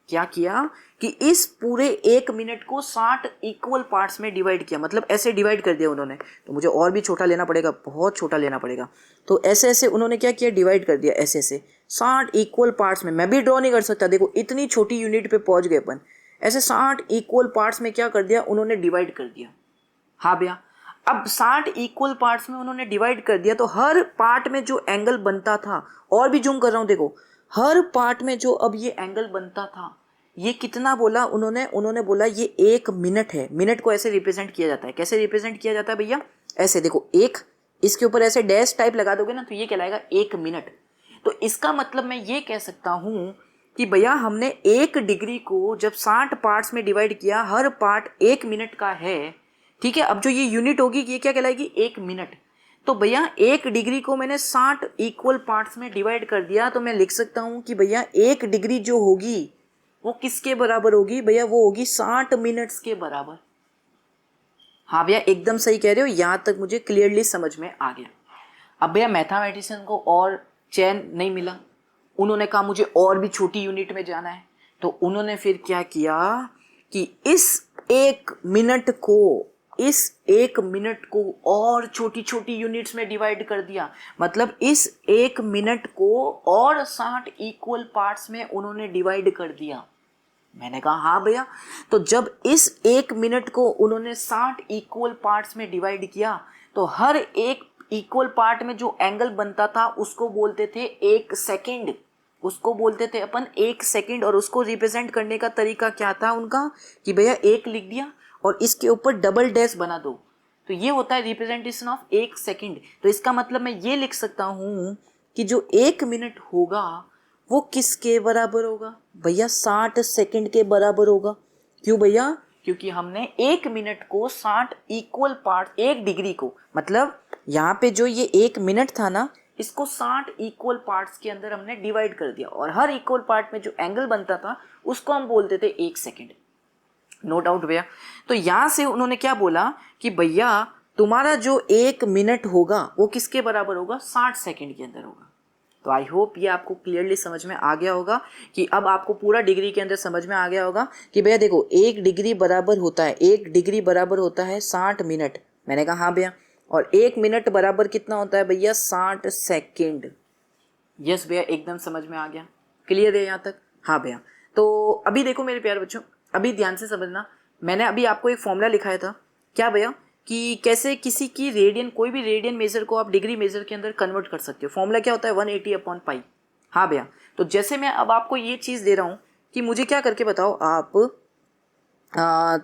क्या किया कि इस पूरे 1 मिनट को 60 इक्वल पार्ट्स में डिवाइड किया, मतलब ऐसे डिवाइड कर दिया उन्होंने। तो मुझे और भी छोटा लेना पड़ेगा, बहुत छोटा लेना पड़ेगा। तो ऐसे ऐसे उन्होंने क्या किया, डिवाइड कर दिया ऐसे ऐसे 60 इक्वल पार्ट्स में। मैं भी ड्रॉ नहीं कर सकता, देखो इतनी छोटी यूनिट पे पहुंच गए अपन। ऐसे 60 इक्वल पार्ट्स में क्या कर दिया उन्होंने, डिवाइड कर दिया। हाँ भैया, अब 60 इक्वल पार्ट्स में उन्होंने डिवाइड कर दिया, तो हर पार्ट में जो एंगल बनता था, और भी जूम कर रहा हूँ देखो, हर पार्ट में जो अब ये एंगल बनता था, ये कितना बोला उन्होंने बोला ये 1 मिनट है। मिनट को ऐसे रिप्रेजेंट किया जाता है, कैसे रिप्रेजेंट किया जाता है भैया, ऐसे देखो, एक इसके ऊपर ऐसे डैश टाइप लगा दोगे ना, तो ये कहलाएगा 1 मिनट। तो इसका मतलब मैं ये कह सकता हूँ कि भैया हमने 1 डिग्री को जब 60 पार्ट्स में डिवाइड किया, हर पार्ट 1 मिनट का है, ठीक है। अब जो ये यूनिट होगी ये क्या कहलाएगी, 1 मिनट। तो भैया 1 डिग्री को मैंने 60 इक्वल पार्ट्स में डिवाइड कर दिया, तो मैं लिख सकता हूँ कि भैया 1 डिग्री जो होगी वो किसके बराबर होगी भैया, वो होगी 60 मिनट्स के बराबर। हाँ भैया एकदम सही कह रहे हो, यहाँ तक मुझे क्लियरली समझ में आ गया। अब भैया मैथमेटिशियन को और चैन नहीं मिला, उन्होंने कहा मुझे और भी छोटी यूनिट में जाना है। तो उन्होंने फिर क्या किया कि इस 1 मिनट को और छोटी छोटी यूनिट्स में डिवाइड कर दिया, मतलब इस 1 मिनट को और 60 इक्वल पार्ट्स में उन्होंने डिवाइड कर दिया। मैंने कहा हाँ भैया, तो जब इस 1 मिनट को उन्होंने 60 इक्वल पार्ट्स में डिवाइड किया, तो हर एक इक्वल पार्ट में जो एंगल बनता था उसको बोलते थे 1 सेकेंड, उसको बोलते थे अपन 1 सेकेंड। और उसको रिप्रेजेंट करने का तरीका क्या था उनका, कि भैया 1 लिख दिया और इसके ऊपर डबल डैश बना दो, तो ये होता है रिप्रेजेंटेशन ऑफ 1 सेकेंड। तो इसका मतलब मैं ये लिख सकता हूँ कि जो 1 मिनट होगा वो किसके बराबर होगा भैया, 60 सेकंड के बराबर होगा। क्यों भैया, क्योंकि हमने 1 मिनट को 60 इक्वल पार्ट, 1 डिग्री को, मतलब यहाँ पे जो ये 1 मिनट था ना, इसको 60 इक्वल पार्ट्स के अंदर हमने डिवाइड कर दिया, और हर इक्वल पार्ट में जो एंगल बनता था उसको हम बोलते थे 1 सेकेंड। नो डाउट भैया। तो यहाँ से उन्होंने क्या बोला कि भैया तुम्हारा जो 1 मिनट होगा वो किसके बराबर होगा, 60 सेकेंड के अंदर होगा। तो आई होप ये आपको क्लियरली समझ में आ गया होगा, कि अब आपको पूरा डिग्री के अंदर समझ में आ गया होगा कि भैया देखो 1 डिग्री बराबर होता है, 1 डिग्री बराबर होता है 60 मिनट। मैंने कहा हाँ भैया, और 1 मिनट बराबर कितना होता है भैया, 60 सेकेंड। यस भैया एकदम समझ में आ गया, क्लियर है यहाँ तक। हाँ भैया, तो अभी देखो मेरे प्यारे बच्चों, अभी ध्यान से समझना, मैंने अभी आपको एक फॉर्मूला लिखाया था, क्या भैया, कि कैसे किसी की रेडियन, कोई भी रेडियन मेजर को आप डिग्री मेजर के अंदर कन्वर्ट कर सकते हो। फॉर्मूला क्या होता है, 180/π। हाँ भैया, तो जैसे मैं अब आपको ये चीज़ दे रहा हूँ कि मुझे क्या करके बताओ आप,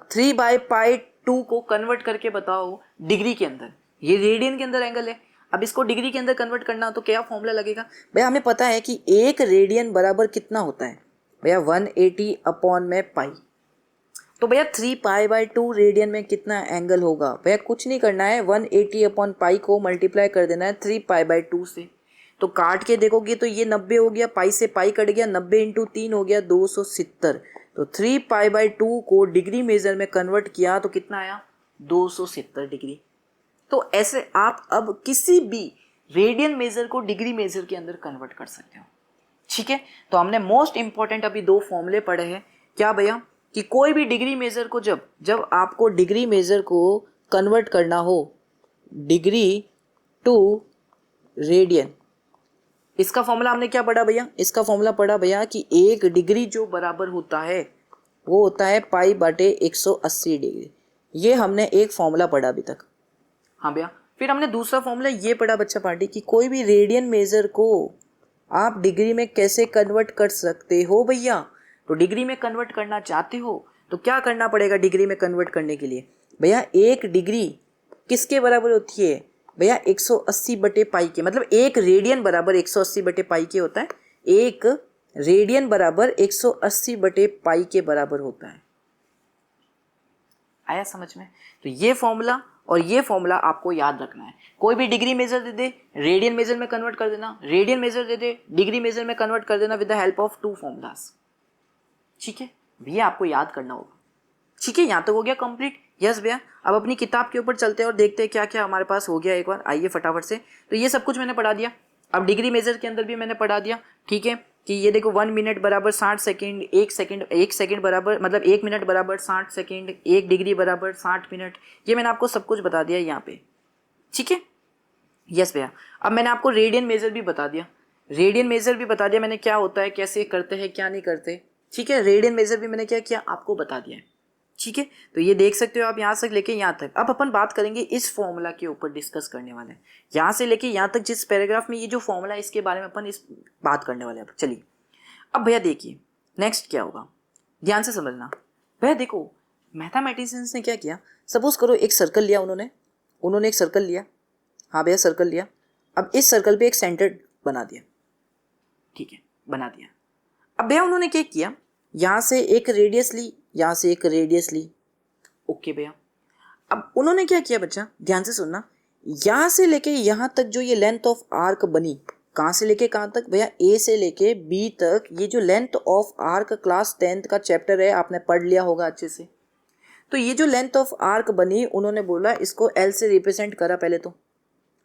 3/π2 को कन्वर्ट करके बताओ डिग्री के अंदर। ये रेडियन के अंदर एंगल है, अब इसको डिग्री के अंदर कन्वर्ट करना हो तो क्या फॉर्मूला लगेगा भैया, हमें पता है कि 1 रेडियन बराबर कितना होता है भैया, 180/π। तो भैया 3π/2 रेडियन में कितना एंगल होगा भैया, कुछ नहीं करना है, 180/π को मल्टीप्लाई कर देना है 3π/2 से। तो काट के देखोगे तो ये 90 हो गया, पाई से पाई कट गया, 90 × 3 हो गया 270। तो 3π/2 को डिग्री मेजर में कन्वर्ट किया तो कितना आया, 270 डिग्री। तो ऐसे आप अब किसी भी रेडियन मेजर को डिग्री मेजर के अंदर कन्वर्ट कर सकते हो, ठीक है। तो हमने मोस्ट इंपॉर्टेंट अभी 2 फॉर्मूले पढ़े हैं, क्या भैया, कि कोई भी डिग्री मेजर को जब आपको डिग्री मेजर को कन्वर्ट करना हो डिग्री टू रेडियन, इसका फॉर्मूला हमने क्या पढ़ा भैया, इसका फॉर्मूला पढ़ा भैया कि 1 डिग्री जो बराबर होता है वो होता है पाई बटे 180 डिग्री। ये हमने एक फॉर्मूला पढ़ा अभी तक। हाँ भैया, फिर हमने दूसरा फॉर्मूला ये पढ़ा बच्चा पार्टी कि कोई भी रेडियन मेजर को आप डिग्री में कैसे कन्वर्ट कर सकते हो भैया। तो डिग्री में कन्वर्ट करना चाहते हो तो क्या करना पड़ेगा डिग्री में कन्वर्ट करने के लिए भैया, 1 डिग्री किसके बराबर होती है भैया, 180 बटे पाई के, मतलब 1 रेडियन बराबर 180 बटे पाई के होता है। 1 रेडियन बराबर 180 बटे पाई के बराबर होता है। आया समझ में? तो ये फॉर्मूला और ये फॉर्मूला आपको याद रखना है। कोई भी डिग्री मेजर दे दे, रेडियन मेजर में कन्वर्ट कर देना, रेडियन मेजर दे दे, डिग्री मेजर में कन्वर्ट कर देना with the help of 2 formulas. ठीक है, ये आपको याद करना होगा। ठीक है, यहाँ तक हो गया कंप्लीट। यस भैया, अब अपनी किताब के ऊपर चलते हैं और देखते हैं क्या क्या हमारे पास हो गया एक बार। आइए फटाफट से। तो ये सब कुछ मैंने पढ़ा दिया। अब डिग्री मेजर के अंदर भी मैंने पढ़ा दिया। ठीक है, कि ये देखो 1 मिनट बराबर 60 सेकेंड, 1 सेकेंड बराबर मतलब 1 मिनट बराबर 60 सेकेंड, 1 डिग्री बराबर 60 मिनट। ये मैंने आपको सब कुछ बता दिया यहाँ पे। ठीक है, यस भैया। अब मैंने आपको रेडियन मेजर भी बता दिया, रेडियन मेजर भी बता दिया मैंने क्या होता है, कैसे करते हैं, क्या नहीं करते। ठीक है, रेडियन मेजर भी मैंने क्या किया आपको बता दिया है। ठीक है, तो ये देख सकते हो आप यहाँ से लेके यहाँ तक। अब अपन बात करेंगे इस फॉर्मूला के ऊपर, डिस्कस करने वाले हैं यहाँ से लेके यहाँ तक। जिस पैराग्राफ में ये जो फॉर्मूला है इसके बारे में अपन इस बात करने वाले हैं। चलिए अब भैया देखिए नेक्स्ट क्या होगा, ध्यान से समझना। भैया देखो मैथमेटिशियंस ने क्या किया, सपोज करो एक सर्कल लिया उन्होंने एक सर्कल लिया। हाँ भैया सर्कल लिया। अब इस सर्कल पे एक सेंटर बना दिया। ठीक है, बना दिया। अब भैया उन्होंने क्या किया, यहाँ से एक रेडियस ली, यहाँ से एक रेडियस ली। ओके भैया, अब उन्होंने क्या किया बच्चा, ध्यान से सुनना। यहाँ से लेके यहाँ तक जो ये लेंथ ऑफ आर्क बनी, कहाँ से लेके कहाँ तक भैया, ए से लेके बी तक। ये जो length of arc class 10th का चैप्टर है, आपने पढ़ लिया होगा अच्छे से। तो ये जो लेंथ ऑफ आर्क बनी, उन्होंने बोला इसको एल से रिप्रेजेंट करा पहले तो।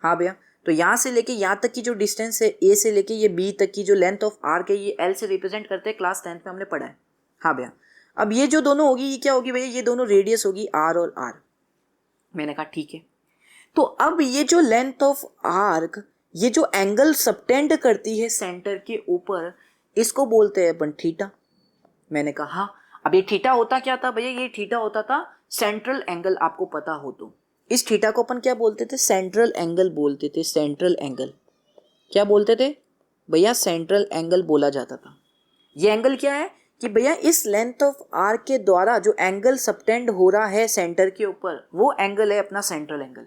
हाँ भैया, तो यहाँ से लेके यहाँ तक की जो डिस्टेंस है, ए से लेके ये बी तक की जो लेंथ ऑफ आर्क है, ये एल से रिप्रेजेंट करते हैं, क्लास 10th में हमने पढ़ा है। हाँ भैया, अब ये जो दोनों होगी ये क्या होगी भैया, ये दोनों रेडियस होगी आर और आर। मैंने कहा ठीक है। तो अब ये जो लेंथ ऑफ आर्क, ये जो एंगल सबटेंड करती है सेंटर के ऊपर, इसको बोलते हैं अपन थीटा। मैंने कहा हाँ। अब ये थीटा होता क्या था भैया, ये थीटा होता था सेंट्रल एंगल। आपको पता हो तो इस थीटा को अपन क्या बोलते थे, सेंट्रल एंगल बोलते थे। सेंट्रल एंगल क्या बोलते थे भैया, सेंट्रल एंगल बोला जाता था। ये एंगल क्या है कि भैया इस लेंथ ऑफ आर्क के द्वारा जो एंगल सबटेंड हो रहा है सेंटर के ऊपर, वो एंगल है अपना सेंट्रल एंगल।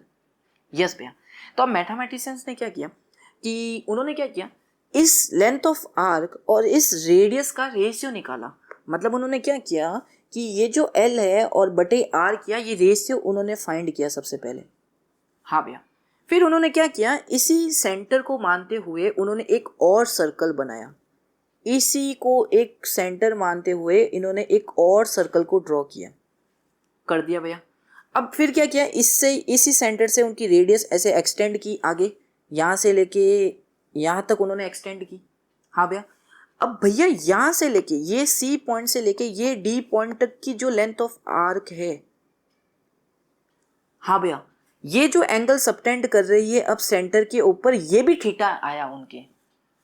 यस भैया, तो अब मैथमेटिशियंस ने क्या किया कि उन्होंने क्या किया, इस लेंथ ऑफ आर्क और इस रेडियस का रेशियो निकाला। मतलब उन्होंने क्या किया कि ये जो एल है और बटे आर किया, ये रेशियो उन्होंने फाइंड किया सबसे पहले। हाँ भैया, फिर उन्होंने क्या किया, इसी सेंटर को मानते हुए उन्होंने एक और सर्कल बनाया। इसी को एक सेंटर मानते हुए इन्होंने एक और सर्कल को ड्रॉ किया, कर दिया भैया। अब फिर क्या किया, इससे इसी सेंटर से उनकी रेडियस ऐसे एक्सटेंड की आगे, यहाँ से लेके यहाँ तक उन्होंने एक्सटेंड की। हाँ भैया, अब भैया यहाँ से लेके ये सी पॉइंट से लेके ये डी पॉइंट तक की जो लेंथ ऑफ आर्क है, हाँ भैया, ये जो एंगल सबटेंड कर रही है अब सेंटर के ऊपर, ये भी थीटा आया उनके।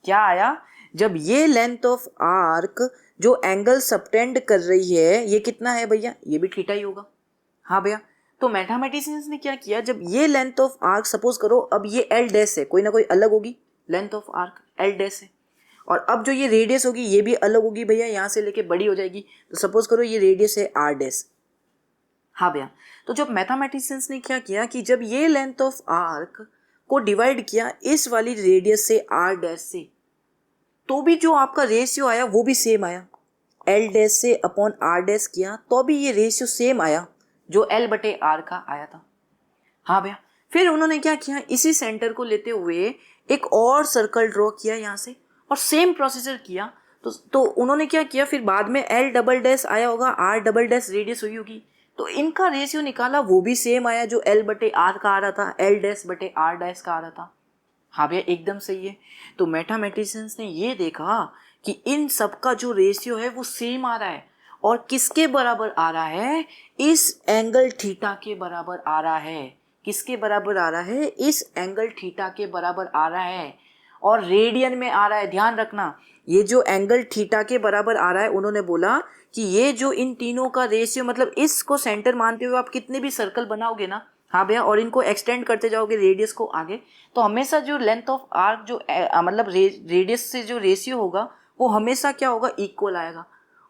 क्या आया, जब ये लेंथ ऑफ आर्क जो एंगल सबटेंड कर रही है, ये कितना है भैया, ये भी थीटा ही होगा। हाँ भैया, तो मैथमेटिशियंस ने क्या किया, जब ये लेंथ ऑफ आर्क सपोज करो अब ये एल डैश है, कोई ना कोई अलग होगी length of arc, L dash है। और अब जो ये रेडियस होगी ये भी अलग होगी भैया, यहाँ से लेके बड़ी हो जाएगी। तो सपोज करो ये रेडियस है आर डैश। हाँ भैया, तो जब मैथमेटिशियंस ने क्या किया कि जब ये लेंथ ऑफ आर्क को डिवाइड किया इस वाली रेडियस से आर डैश से, तो भी जो आपका रेशियो आया वो भी सेम आया। एल डैश से अपॉन आर डैश किया तो भी ये रेशियो सेम आया जो एल बटे आर का आया था। हाँ भैया, फिर उन्होंने क्या किया, इसी सेंटर को लेते हुए एक और सर्कल ड्रॉ किया यहाँ से, और सेम प्रोसीजर किया। तो उन्होंने क्या किया, फिर बाद में एल डबल डैश आया होगा, आर डबल डैश रेडियस हुई होगी, तो इनका रेशियो निकाला, वो भी सेम आया जो एल बटे आर का आ रहा था, एल डैश बटे आर डैश का आ रहा था। हाँ भैया, एकदम सही है। तो मैथमेटिशियंस ने ये देखा कि इन सब का जो रेशियो है वो सेम आ रहा है, और किसके बराबर आ रहा है, इस एंगल थीटा के बराबर आ रहा है। किसके बराबर आ रहा है, इस एंगल थीटा के बराबर आ रहा है। और रेडियन में आ रहा है। ध्यान रखना, ये जो एंगल थीटा के बराबर आ रहा है, उन्होंने बोला कि ये जो इन तीनों का रेशियो, मतलब इसको सेंटर मानते हुए आप कितने भी सर्कल बनाओगे ना, हाँ भैया, और इनको एक्सटेंड करते जाओगे रेडियस को आगे, तो हमेशा जो लेंथ ऑफ आर्क जो मतलब रेडियस से जो रेशियो होगा वो हमेशा क्या होगा, इक्वल आएगा।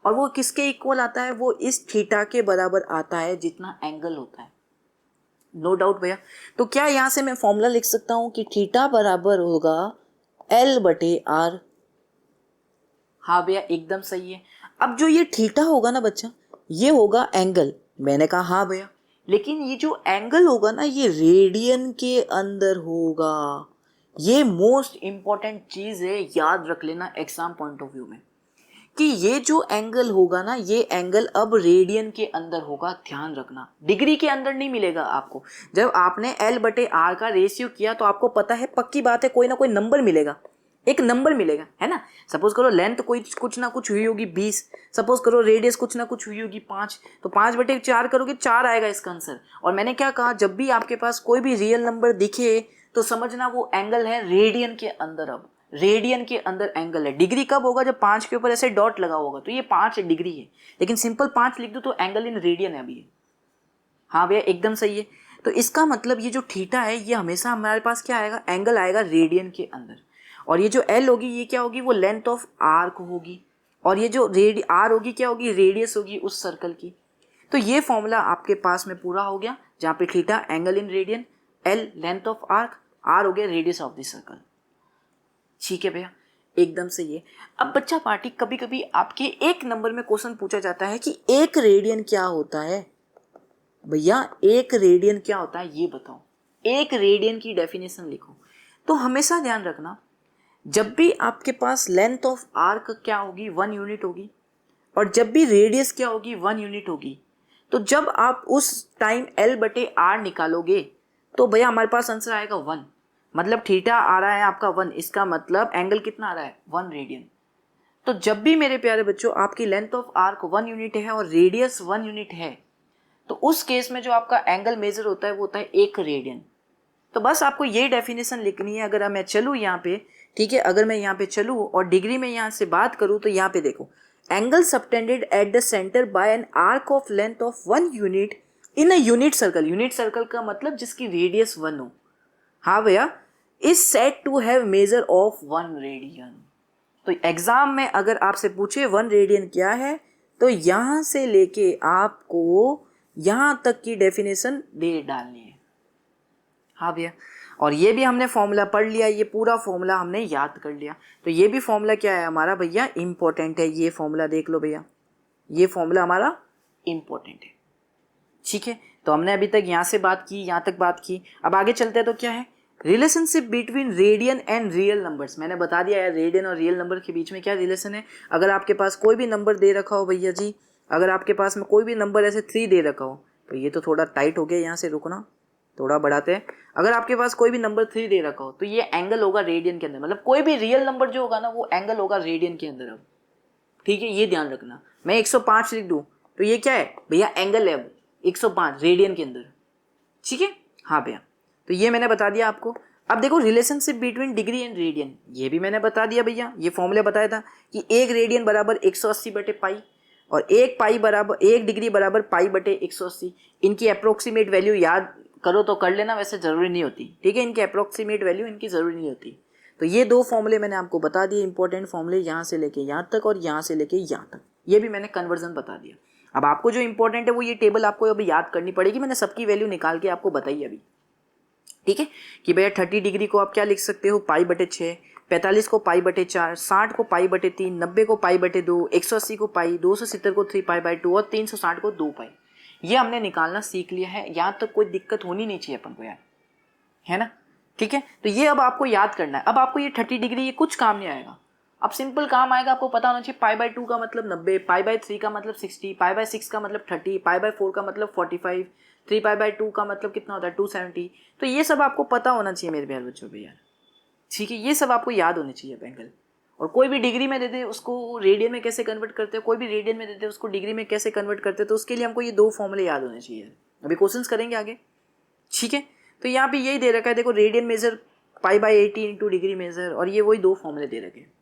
और वो किसके इक्वल आता है, वो इस थीटा के बराबर आता है जितना एंगल होता है। नो डाउट भैया। तो क्या यहाँ से मैं फॉर्मूला लिख सकता हूँ कि थीटा बराबर होगा L/R। हाँ भैया, एकदम सही है। अब जो ये थीटा होगा ना बच्चा, ये होगा एंगल। मैंने कहा हाँ भैया, लेकिन ये जो एंगल होगा ना, ये रेडियन के अंदर होगा। ये मोस्ट इंपॉर्टेंट चीज है, याद रख लेना एग्जाम पॉइंट ऑफ व्यू में, कि ये जो एंगल होगा ना, ये एंगल अब रेडियन के अंदर होगा। ध्यान रखना, डिग्री के अंदर नहीं मिलेगा आपको। जब आपने L/R का रेशियो किया तो आपको पता है, पक्की बात है, कोई ना कोई नंबर मिलेगा, एक नंबर मिलेगा, है ना। सपोज करो लेंथ कोई कुछ ना कुछ हुई होगी 20, सपोज करो रेडियस कुछ ना कुछ हुई होगी 5, तो 5/4 करोगे 4 आएगा इसका आंसर। और मैंने क्या कहा, जब भी आपके पास कोई भी रियल नंबर दिखे तो समझना वो एंगल है रेडियन के अंदर। अब रेडियन के अंदर एंगल है। डिग्री कब होगा, जब 5 के ऊपर ऐसे डॉट लगा होगा, तो ये 5 डिग्री है, लेकिन सिंपल 5 लिख दो तो एंगल इन रेडियन है अभी। हाँ भैया, एकदम सही है। तो इसका मतलब ये जो थीटा है, ये हमेशा हमारे पास क्या आएगा, एंगल आएगा रेडियन के अंदर। और ये जो L होगी, ये क्या होगी, वो लेंथ ऑफ आर्क होगी। और ये जो R होगी, क्या होगी, रेडियस होगी उस सर्कल की। तो ये फॉर्मूला आपके पास में पूरा हो गया, जहाँ पे theta angle in radian, L length of arc, R हो गया रेडियस ऑफ द सर्कल। ठीक है भैया, एकदम सही है। अब बच्चा पार्टी, कभी कभी आपके एक नंबर में क्वेश्चन पूछा जाता है कि एक रेडियन क्या होता है। भैया, एक रेडियन क्या होता है ये बताओ, एक रेडियन की डेफिनेशन लिखो। तो हमेशा ध्यान रखना, जब भी आपके पास लेंथ ऑफ आर्क क्या होगी, 1 यूनिट होगी, और जब भी रेडियस क्या होगी, 1 यूनिट होगी, तो जब आप उस टाइम L/R निकालोगे तो भैया हमारे पास आंसर आएगा 1। मतलब थीटा आ रहा है आपका 1, इसका मतलब एंगल कितना आ रहा है, 1 रेडियन। तो जब भी मेरे प्यारे बच्चों आपकी लेंथ ऑफ आर्क 1 यूनिट है और रेडियस 1 यूनिट है, तो उस केस में जो आपका एंगल मेजर होता है वो होता है 1 रेडियन। तो बस आपको ये डेफिनेशन लिखनी है। अगर मैं चलूँ यहाँ पे, ठीक है, अगर मैं यहाँ पे चलूँ और डिग्री में यहाँ से बात करूँ, तो यहाँ पे देखो, angle subtended at the centre by an arc of length of 1 unit in a unit circle. Unit circle का मतलब जिसकी रेडियस 1 हो। हाँ भैया, is said to have measure of 1 radian. तो एग्जाम में अगर आपसे पूछे 1 रेडियन क्या है, तो यहाँ से लेके आपको यहाँ तक की डेफिनेशन दे डालनी है। हाँ भैया, और ये भी हमने फॉर्मूला पढ़ लिया, ये पूरा फॉर्मूला हमने याद कर लिया। तो ये भी फॉर्मूला क्या है हमारा भैया, इंपॉर्टेंट है। ये फॉर्मूला देख लो भैया, ये फॉर्मूला हमारा इंपॉर्टेंट है। ठीक है, तो हमने अभी तक यहाँ से बात की, यहाँ तक बात की। अब आगे चलते हैं, तो क्या है, relationship between radian and real numbers. मैंने बता दिया है रेडियन और रियल नंबर के बीच में क्या रिलेशन है। अगर आपके पास कोई भी नंबर दे रखा हो भैया जी, अगर आपके पास में कोई भी नंबर ऐसे 3 दे रखा हो, तो ये तो थोड़ा टाइट हो गया, यहाँ से रुकना, थोड़ा बढ़ाते हैं। अगर आपके पास कोई भी नंबर 3 दे रखा हो, तो ये एंगल होगा रेडियन के अंदर। मतलब कोई भी रियल नंबर जो होगा ना, वो एंगल होगा रेडियन के अंदर। अब ठीक है, ये ध्यान रखना। मैं 105 लिख दूं तो ये क्या है भैया, एंगल है अब 105 रेडियन के अंदर। ठीक है, हाँ भैया, तो ये मैंने बता दिया आपको। अब देखो, relationship between degree and radian, ये भी मैंने बता दिया भैया। ये फॉर्मूला बताया था कि 1 रेडियन बराबर 180/पाई, और 1 डिग्री बराबर पाई/180। इनकी अप्रोक्सीमेट वैल्यू याद करो तो कर लेना, वैसे ज़रूरी नहीं होती। ठीक है, इनकी अप्रोक्सीमेट वैल्यू इनकी ज़रूरी नहीं होती। तो ये 2 फॉर्मूले मैंने आपको बता दिए, इंपॉर्टेंट फॉर्मूले, यहाँ से लेके यहाँ तक और यहाँ से लेके यहाँ तक। ये भी मैंने कन्वर्जन बता दिया। अब आपको जो इंपॉर्टेंट है वो ये टेबल आपको अभी याद करनी पड़ेगी। मैंने सबकी वैल्यू निकाल के आपको बताई अभी। ठीक है, कि भैया 30 डिग्री को आप क्या लिख सकते हो, पाई/6, 45 को पाई/4, 60 को पाई/3, 90 को पाई/2, 180 को पाई, 270 को 3π/2 और 360 को 2π। ये हमने निकालना सीख लिया है। यहाँ तक कोई दिक्कत होनी नहीं चाहिए अपन को यार, है ना। ठीक है, तो ये अब आपको याद करना है। अब आपको ये 30 डिग्री ये कुछ काम नहीं आएगा। अब सिंपल काम आएगा, आपको पता होना चाहिए पाई/2 का मतलब 90, पाई/3 का मतलब 60, पाई/6 का मतलब 30, पाई/4 का मतलब 45, 3π/2 का मतलब कितना होता है 270। तो ये सब आपको पता होना चाहिए मेरे प्यारे बच्चों भैया। ठीक है, ये सब आपको याद होने चाहिए एंगल। और कोई भी डिग्री में देते उसको रेडियन में कैसे कन्वर्ट करते हैं, कोई भी रेडियन में देते उसको डिग्री में कैसे कन्वर्ट करते हैं, तो उसके लिए हमको ये 2 फॉर्मूले याद होने चाहिए। अभी क्वेश्चंस करेंगे आगे। ठीक है, तो यहाँ पे यही दे रखा है, देखो radian measure π/80 into degree measure, और ये वही दो फॉर्मूले दे रखे हैं।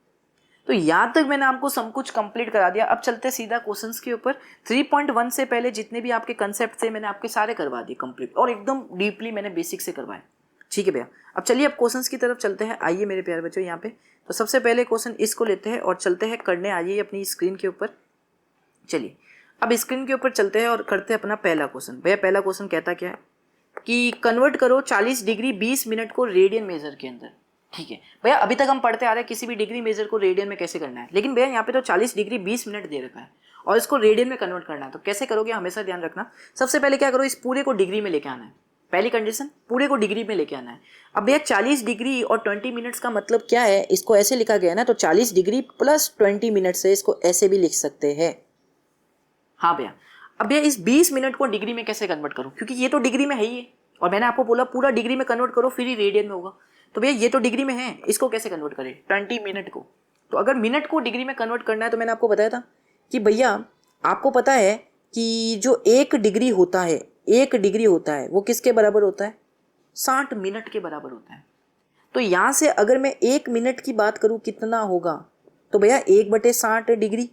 तो यहाँ तक मैंने आपको सब कुछ कंप्लीट करा दिया। अब चलते सीधा क्वेश्चंस के ऊपर। 3.1 से पहले जितने भी आपके कंसेप्ट थे मैंने आपके सारे करवा दिए कंप्लीट, और एकदम डीपली मैंने बेसिक से करवाए। ठीक है भैया, अब चलिए अब क्वेश्चंस की तरफ चलते हैं। आइए मेरे प्यारे बच्चों यहाँ पे, तो सबसे पहले क्वेश्चन इसको लेते हैं और चलते हैं करने। आइए अपनी स्क्रीन के ऊपर, चलिए अब स्क्रीन के ऊपर चलते हैं और करते हैं अपना पहला क्वेश्चन। भैया पहला क्वेश्चन कहता क्या है कि कन्वर्ट करो 40 डिग्री 20 मिनट को रेडियन मेजर के अंदर। ठीक है भैया, अभी तक हम पढ़ते आ रहे हैं किसी भी डिग्री मेजर को रेडियन में कैसे करना है, लेकिन भैया यहाँ पे तो 40 डिग्री 20 मिनट दे रखा है और इसको रेडियन में कन्वर्ट करना है। तो कैसे करोगे हमेशा ध्यान रखना। सबसे पहले क्या करो, इस पूरे को डिग्री में लेके आना है। पहली कंडीशन, पूरे को डिग्री में लेके आना है। अब भैया 40 डिग्री और 20 मिनट्स का मतलब क्या है, इसको ऐसे लिखा गया है ना, तो 40 डिग्री प्लस 20 मिनट से इसको ऐसे भी लिख सकते हैं। हाँ भैया, अब भैया इस 20 मिनट को डिग्री में कैसे कन्वर्ट करूं, क्योंकि ये तो डिग्री में है ही है और मैंने आपको बोला पूरा डिग्री में कन्वर्ट करो फिर ही रेडियन में होगा। तो भैया ये तो डिग्री में है, इसको कैसे कन्वर्ट करें 20 मिनट को। तो अगर मिनट को डिग्री में कन्वर्ट करना है तो मैंने आपको बताया था कि भैया आपको पता है कि जो 1 डिग्री होता है, 1 डिग्री होता है वो किसके बराबर होता है, 60 मिनट के बराबर होता है। तो यहाँ से अगर मैं 1 मिनट की बात करूँ कितना होगा, तो भैया 1/60 डिग्री,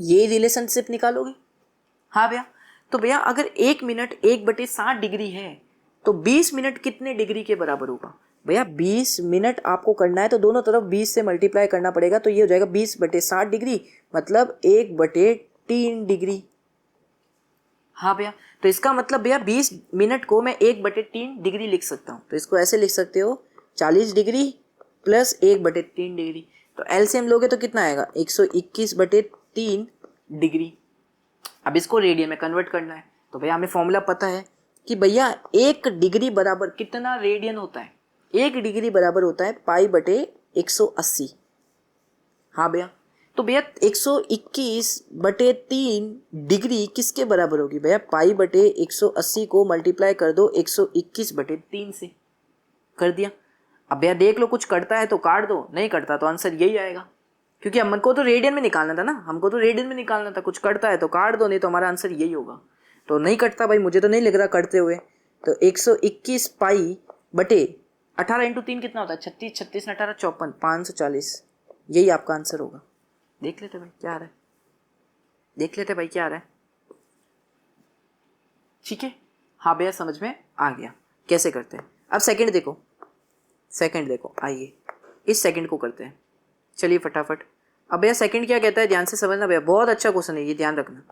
ये रिलेशनशिप निकालोगे। हाँ भैया, तो भैया अगर 1 मिनट 1/60 डिग्री है तो 20 मिनट कितने डिग्री के बराबर होगा। भैया 20 मिनट आपको करना है तो दोनों तरफ 20 से मल्टीप्लाई करना पड़ेगा, तो ये हो जाएगा 20/60 डिग्री मतलब 1/3 डिग्री। हाँ भैया, तो इसका मतलब भैया 20 मिनट को मैं 1/3 डिग्री लिख सकता हूँ। तो इसको ऐसे लिख सकते हो 40 डिग्री प्लस 1/3 डिग्री। तो एलसीएम लोगे तो कितना आएगा 121/3 डिग्री। अब इसको रेडियन में कन्वर्ट करना है, तो भैया हमें फॉर्मूला पता है कि भैया 1 डिग्री बराबर कितना रेडियन होता है, 1 डिग्री बराबर होता है π/180। हाँ भैया, तो भैया 121/3 डिग्री किसके बराबर होगी भैया, π/180 को मल्टीप्लाई कर दो 121/3 से। कर दिया। अब भैया देख लो कुछ करता है तो काट दो, नहीं करता तो आंसर यही आएगा, क्योंकि हमको तो रेडियन में निकालना था ना, हमको तो रेडियन में निकालना था। कुछ कटता है तो काट दो, नहीं तो हमारा आंसर यही होगा। तो नहीं कटता भाई, मुझे तो नहीं लग रहा कटते हुए। तो 121 π/18 × 3 कितना होता है, 36, 36 ने 18 54, 540, यही आपका आंसर होगा। देख लेते भाई क्या आ रहा है, देख लेते भाई क्या आ रहा है। ठीक है, हाँ भैया समझ में आ गया कैसे करते हैं। अब सेकंड देखो, सेकंड देखो, आइए इस सेकंड को करते हैं। चलिए फटाफट। अब भैया सेकंड क्या कहता है, ध्यान से समझना भैया, बहुत अच्छा क्वेश्चन है ये, ध्यान रखना।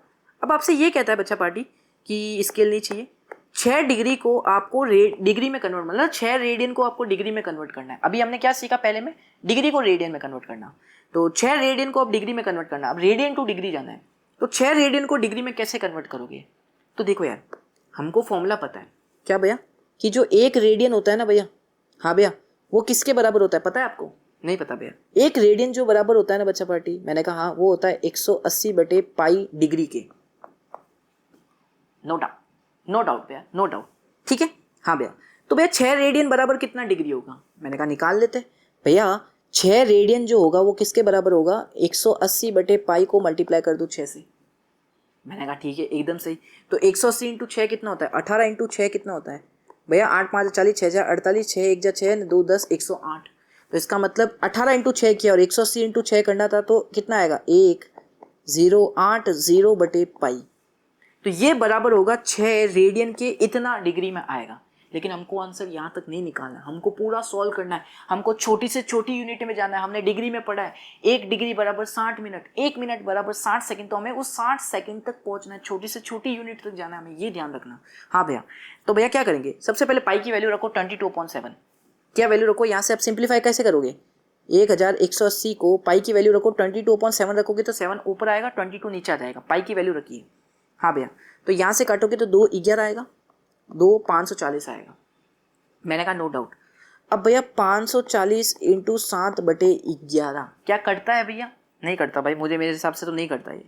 अब आपसे ये कहता है बच्चा पार्टी कि स्केल नहीं चाहिए, 6 डिग्री को आपको डिग्री में कन्वर्ट, मतलब 6 रेडियन को आपको डिग्री में कन्वर्ट करना है। अभी हमने क्या सीखा पहले में, डिग्री को रेडियन में कन्वर्ट करना। तो 6 रेडियन को आप डिग्री में कन्वर्ट करना। अब रेडियन टू डिग्री जाना है, तो 6 रेडियन को डिग्री में कैसे कन्वर्ट करोगे। तो देखो यार, हमको फॉर्मूला पता है क्या भैया, कि जो 1 रेडियन होता है ना भैया, हाँ भैया, वो किसके बराबर होता है पता है आपको, नहीं पता भैया। 1 रेडियन जो बराबर होता है ना बच्चा पार्टी, मैंने कहा हाँ वो होता है 180/π डिग्री के। नो डाउट, नो डाउट भैया, नो डाउट। ठीक है, हाँ भैया। तो भैया 6 रेडियन बराबर कितना डिग्री होगा, मैंने कहा निकाल लेते भैया। 6 रेडियन जो होगा वो किसके बराबर होगा, 180/π को मल्टीप्लाई कर दो 6 से। मैंने कहा ठीक है एकदम सही। तो 180 × 6 कितना होता है, 18 × 6 कितना होता है भैया, 8 5 40, 6 4 48, 6 1 6 2 10 108। तो इसका मतलब 18 × 6 किया और 180 × 6 करना था, तो कितना आएगा 1080/π। तो ये बराबर होगा 6 रेडियन के, इतना डिग्री में आएगा। लेकिन हमको आंसर यहाँ तक नहीं निकालना है, हमको पूरा सॉल्व करना है। हमको छोटी से छोटी यूनिट में जाना है। हमने डिग्री में पढ़ा है 1 डिग्री बराबर 60 मिनट, 1 मिनट बराबर 60 सेकंड। तो हमें उस 60 सेकंड तक पहुंचना है, छोटी से छोटी यूनिट तक जाना है, हमें ये ध्यान रखना। हाँ भैया, तो भैया क्या करेंगे, सबसे पहले पाई की वैल्यू रखो 22/7। क्या वैल्यू रखो, यहाँ से आप सिंप्लीफाई कैसे करोगे, 1180 को पाई की वैल्यू रखो, 22/7 रखोगे तो 7 ऊपर आएगा, 22 नीचे आ जाएगा। पाई की वैल्यू रखिए। हाँ भैया, तो यहाँ से काटोगे तो 2 11 आएगा, 2 540 आएगा। मैंने कहा नो डाउट। अब भैया 540 × 7/11 क्या करता है भैया, नहीं करता भाई, मुझे मेरे हिसाब से तो नहीं करता ये।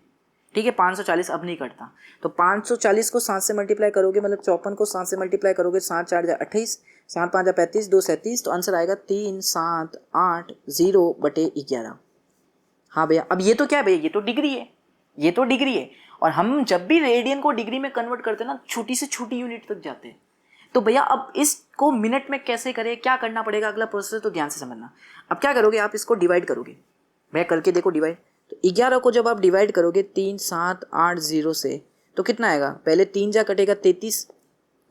ठीक है, 540 अब नहीं करता। तो 540 को 7 से मल्टीप्लाई करोगे, मतलब 54 को 7 से मल्टीप्लाई करोगे, 7 4 28, 7 5 35, 2 37, तो आंसर आएगा 3780/11। हाँ भैया, अब ये तो क्या है भैया, ये तो डिग्री है, ये तो डिग्री है। और हम जब भी रेडियन को डिग्री में कन्वर्ट करते हैं ना, छोटी से छोटी यूनिट तक जाते हैं। तो भैया अब इसको मिनट में कैसे करें, क्या करना पड़ेगा, अगला प्रोसेस तो ध्यान से समझना। अब क्या करोगे, आप इसको डिवाइड करोगे, भैया करके देखो डिवाइड। तो 11 को जब आप डिवाइड करोगे 3 7 8 0 से, तो कितना आएगा, पहले 3 जा कटेगा 33,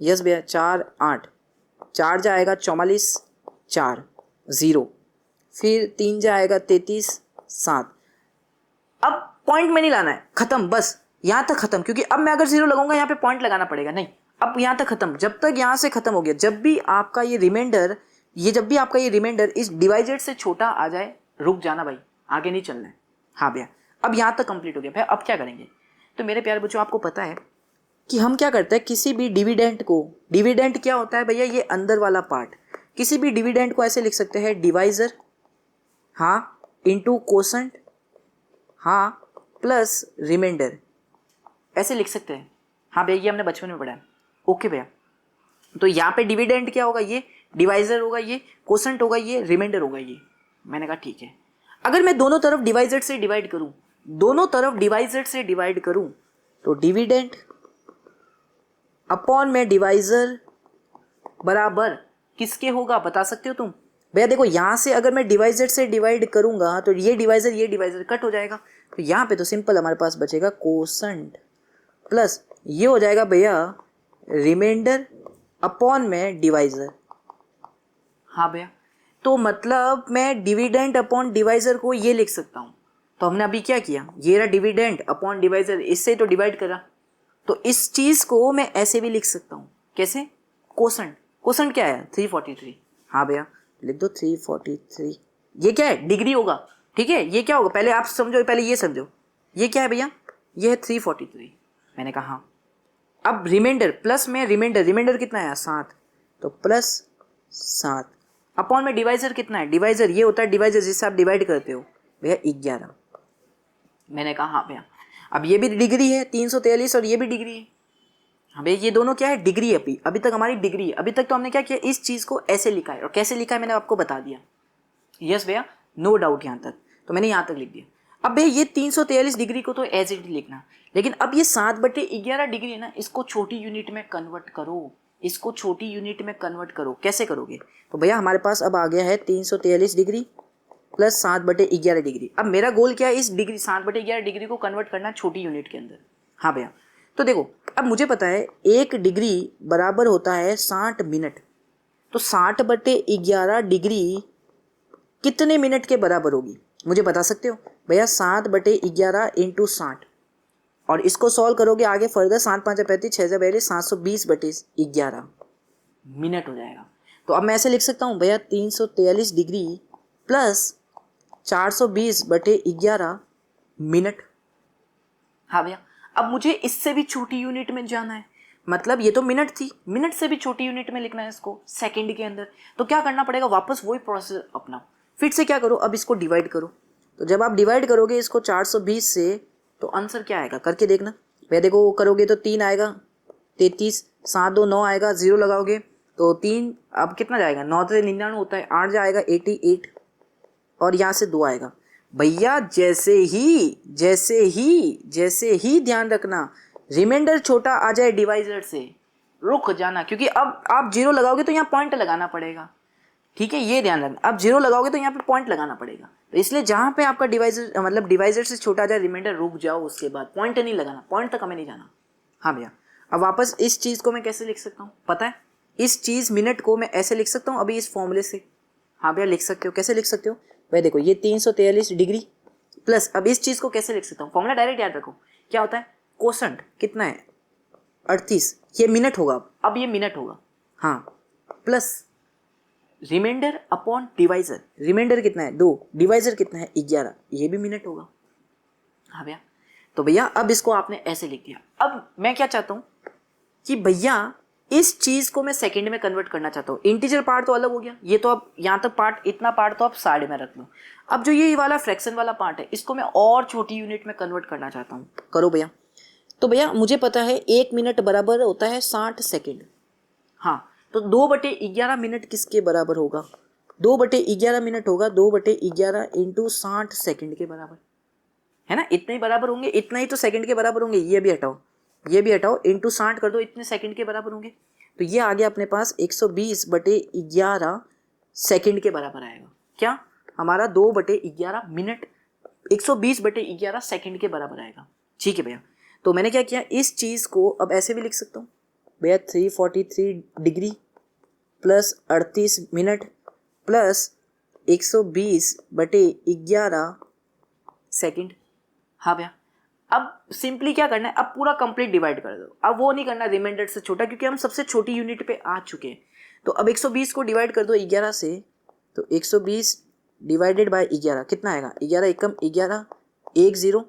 यस भैया, 4 8, 4 जा आएगा 44, 4 0, फिर 3 जा आएगा 33 7। अब पॉइंट में नहीं लाना है, खत्म, बस यहाँ तक खत्म, क्योंकि अब मैं अगर 0 लगाऊंगा यहाँ पे पॉइंट लगाना पड़ेगा, नहीं, अब यहाँ तक खत्म, जब तक यहाँ से खत्म हो गया। जब भी आपका ये रिमाइंडर इस डिवाइडेड से छोटा आ जाए, रुक जाना भाई, आगे नहीं चलना है। हाँ भैया, अब यहाँ तक कंप्लीट हो गया भैया, अब क्या करेंगे। तो मेरे प्यारे बच्चों, आपको पता है कि हम क्या करते हैं, किसी भी डिविडेंड को, डिविडेंड क्या होता है भैया, ये अंदर वाला पार्ट, किसी भी डिविडेंड को ऐसे लिख सकते हैं, डिवाइजर, हाँ, इंटू कोसेंट, हाँ, प्लस रिमाइंडर, ऐसे लिख सकते हैं। हाँ भैया, ये हमने बचपन में पढ़ा है। ओके भैया, तो यहाँ पे डिविडेंड क्या होगा, ये डिवाइजर होगा, ये कोसेंट होगा, ये रिमाइंडर होगा, ये। मैंने कहा ठीक है। अगर मैं दोनों तरफ डिवाइजर से डिवाइड करूं, तो डिविडेंड अपॉन में डिवाइजर बराबर किसके होगा, बता सकते हो तुम भैया। देखो यहाँ से अगर मैं डिवाइजर से डिवाइड करूंगा तो ये डिवाइजर कट हो जाएगा, तो यहाँ पे तो सिंपल हमारे पास बचेगा कोसेंट प्लस ये हो जाएगा भैया रिमाइंडर अपॉन में डिवाइजर। हाँ भैया, तो मतलब मैं डिविडेंड अपॉन डिवाइजर को ये लिख सकता हूँ। तो हमने अभी क्या किया, ये रहा डिविडेंड अपॉन डिवाइजर, इससे तो डिवाइड करा, तो इस चीज़ को मैं ऐसे भी लिख सकता हूँ, कैसे, कोसेंट क्या है, 343। हाँ भैया, लिख दो 343। ये क्या है, डिग्री होगा, ठीक है, ये क्या होगा, पहले आप समझो, पहले ये समझो, ये क्या है भैया, ये है 343। मैंने कहा हाँ। अब रिमाइंडर प्लस में रिमाइंडर कितना है, 7, तो प्लस 7 अपॉन में डिवाइजर कितना है, डिवाइजर ये होता है डिवाइजर जिससे आप डिवाइड करते हो भैया, 11। मैंने कहा हाँ भैया, अब ये भी डिग्री है 343 और ये भी डिग्री है। हाँ भैया, ये दोनों क्या है, डिग्री है, अभी तक हमारी डिग्री है। अभी तक तो हमने क्या किया, इस चीज़ को ऐसे लिखा है, और कैसे लिखा है मैंने आपको बता दिया। यस भैया, नो डाउट यहाँ तक, तो मैंने यहाँ तक लिख दिया। अब भैया ये 343 डिग्री को तो एज इट लिखना, लेकिन अब ये 7/11 डिग्री है ना, इसको छोटी यूनिट में कन्वर्ट करो, कैसे करोगे। तो भैया हमारे पास अब आ गया है 343 डिग्री प्लस 7/11 डिग्री। अब मेरा गोल क्या है, इस डिग्री 7/11 डिग्री को कन्वर्ट करना छोटी यूनिट के अंदर। हाँ भैया, तो देखो अब मुझे पता है 1 डिग्री बराबर होता है 60 मिनट, तो 60/11 डिग्री कितने मिनट के बराबर होगी, मुझे बता सकते हो भैया। 7/11 इंटू 60, और इसको सॉल्व करोगे आगे फर्दर, 7 5 35 6 42 720/11 मिनट हो जाएगा। तो अब मैं ऐसे लिख सकता हूँ भैया 343 डिग्री प्लस 420/11 मिनट। हाँ भैया, अब मुझे इससे भी छोटी यूनिट में जाना है, मतलब ये तो मिनट थी, मिनट से भी छोटी यूनिट में लिखना है इसको, सेकंड के अंदर। तो क्या करना पड़ेगा, वापस वही प्रोसेस अपना, फिर से क्या करो, अब इसको डिवाइड करो। तो जब आप डिवाइड करोगे इसको 420 से, तो आंसर क्या आएगा, करके देखना भैया। देखो वो करोगे तो 3 आएगा, 33, 7 2 9 आएगा, 0 लगाओगे तो 3, अब कितना जाएगा, 9 से 99 होता है, 8 जाएगा 88, और यहाँ से 2 आएगा। भैया जैसे ही ध्यान रखना रिमाइंडर छोटा आ जाए डिवाइजर से, रुक जाना, क्योंकि अब आप 0 लगाओगे तो यहाँ पॉइंट लगाना पड़ेगा, ठीक है, ये ध्यान रखना। अब 0 लगाओगे तो यहाँ पे पॉइंट लगाना पड़ेगा, तो इसलिए जहाँ पे आपका डिवाइजर मतलब डिवाइजर से छोटा आ जाए रिमाइंडर, रुक जाओ, उसके बाद पॉइंट नहीं लगाना, पॉइंट तक हमें नहीं जाना। हाँ भैया, अब वापस इस चीज़ को मैं कैसे लिख सकता हूँ पता है, इस चीज़ मिनट को मैं ऐसे लिख सकता हूँ अभी इस फॉर्मूले से। हाँ भैया लिख सकते हो, कैसे लिख सकते हो भैया, देखो ये 343 डिग्री प्लस, अब इस चीज़ को कैसे लिख सकता हूँ, फॉर्मूला डायरेक्ट याद रखो, क्या होता है, कोसेंट कितना है 38, ये मिनट होगा, अब ये मिनट होगा, हाँ, plus remainder upon divisor, remainder कितना है 2, डिवाइजर कितना है 11, ये भी मिनट होगा। हाँ भैया, तो भैया अब इसको आपने ऐसे लिख दिया। अब मैं क्या चाहता हूँ कि भैया इस चीज़ को मैं सेकंड में कन्वर्ट करना चाहता हूँ। इंटीजर पार्ट तो अलग हो गया, ये तो अब यहाँ तक पार्ट, इतना पार्ट तो आप साइड में रख लो। अब जो ये वाला फ्रैक्शन वाला पार्ट है, इसको मैं और छोटी यूनिट में कन्वर्ट करना चाहता हूँ, करो भैया। तो भैया मुझे पता है 1 मिनट बराबर होता है 60 सेकेंड। हाँ, तो 2/11 मिनट किसके बराबर होगा, 2/11 मिनट होगा 2/11 इंटू 60 सेकेंड के बराबर, है ना, इतने ही बराबर होंगे, इतना ही तो सेकंड के बराबर होंगे। ये भी हटाओ इंटू 60 कर दो, इतने सेकंड के बराबर होंगे। तो ये आ गया अपने पास 120/11 सेकंड के बराबर आएगा। क्या हमारा 2/11 मिनट 120/11 सेकंड के बराबर आएगा। ठीक है भैया, तो मैंने क्या किया, इस चीज़ को अब ऐसे भी लिख सकता हूँ भैया, 343 degree plus 38 minute plus 120/11 second. हाँ भैया, अब सिंपली क्या करना है, अब पूरा कंप्लीट डिवाइड कर दो। अब वो नहीं करना रिमाइंडर से छोटा, क्योंकि हम सबसे छोटी यूनिट पे आ चुके हैं। तो अब 120 को डिवाइड कर दो 11 से, तो 120 डिवाइडेड बाय 11 कितना आएगा, 11 एकम 11 1 0।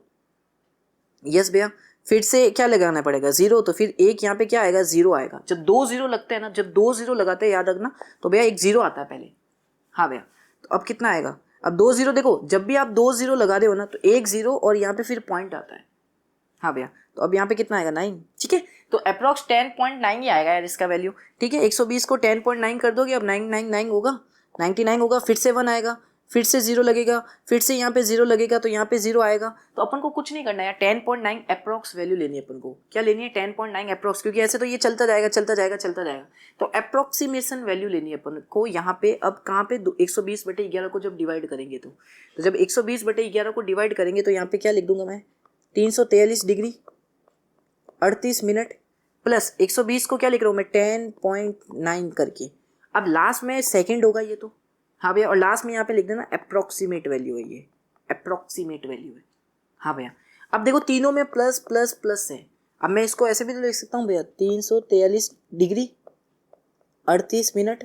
यस भैया, फिर से क्या लगाना पड़ेगा, 0, तो फिर एक यहाँ पे क्या आएगा, 0 आएगा। जब 2 0 लगते हैं ना, जब 2 0 लगाते हैं याद रखना, तो भैया एक 0 आता है पहले। हाँ भैया, तो अब कितना आएगा, अब 2 0, देखो जब भी आप 2 0 लगा रहे हो ना, तो एक 0 और यहाँ पे फिर पॉइंट आता है। हाँ भैया, तो अब यहाँ पे कितना आएगा, 9। ठीक है, तो अप्रॉक्स 10.9 ही आएगा यार इसका वैल्यू। ठीक है, 120 को 10.9 कर दोगे, अब 999 होगा, 99 होगा, फिर से 1 आएगा, फिर से 0 लगेगा, फिर से यहाँ पे 0 लगेगा, तो यहाँ पे 0 आएगा। तो अपन को कुछ नहीं करना है यार, 10.9 अप्रॉक्स वैल्यू लेनी है अपन को। क्या लेनी है, 10.9 अप्रॉक्स, क्योंकि ऐसे तो ये चलता जाएगा चलता जाएगा चलता जाएगा। तो अप्रॉक्सीमेशन वैल्यू लेनी है अपन को यहाँ पे। अब कहाँ पे, 120/11 को जब डिवाइड करेंगे, तो जब 120/11 को डिवाइड करेंगे, तो यहाँ पे क्या लिख दूंगा मैं, 343 डिग्री 38 मिनट प्लस 120 को क्या लिख रहा हूँ मैं, 10.9 करके। अब लास्ट में सेकंड होगा ये तो। हाँ भैया, और लास्ट में यहाँ पे लिख देना अप्रॉक्सीमेट वैल्यू है, ये अप्रॉक्सीमेट वैल्यू है। हाँ भैया, अब देखो तीनों में प्लस प्लस प्लस है। अब मैं इसको ऐसे भी तो लिख सकता हूँ भैया, 343 डिग्री 38 मिनट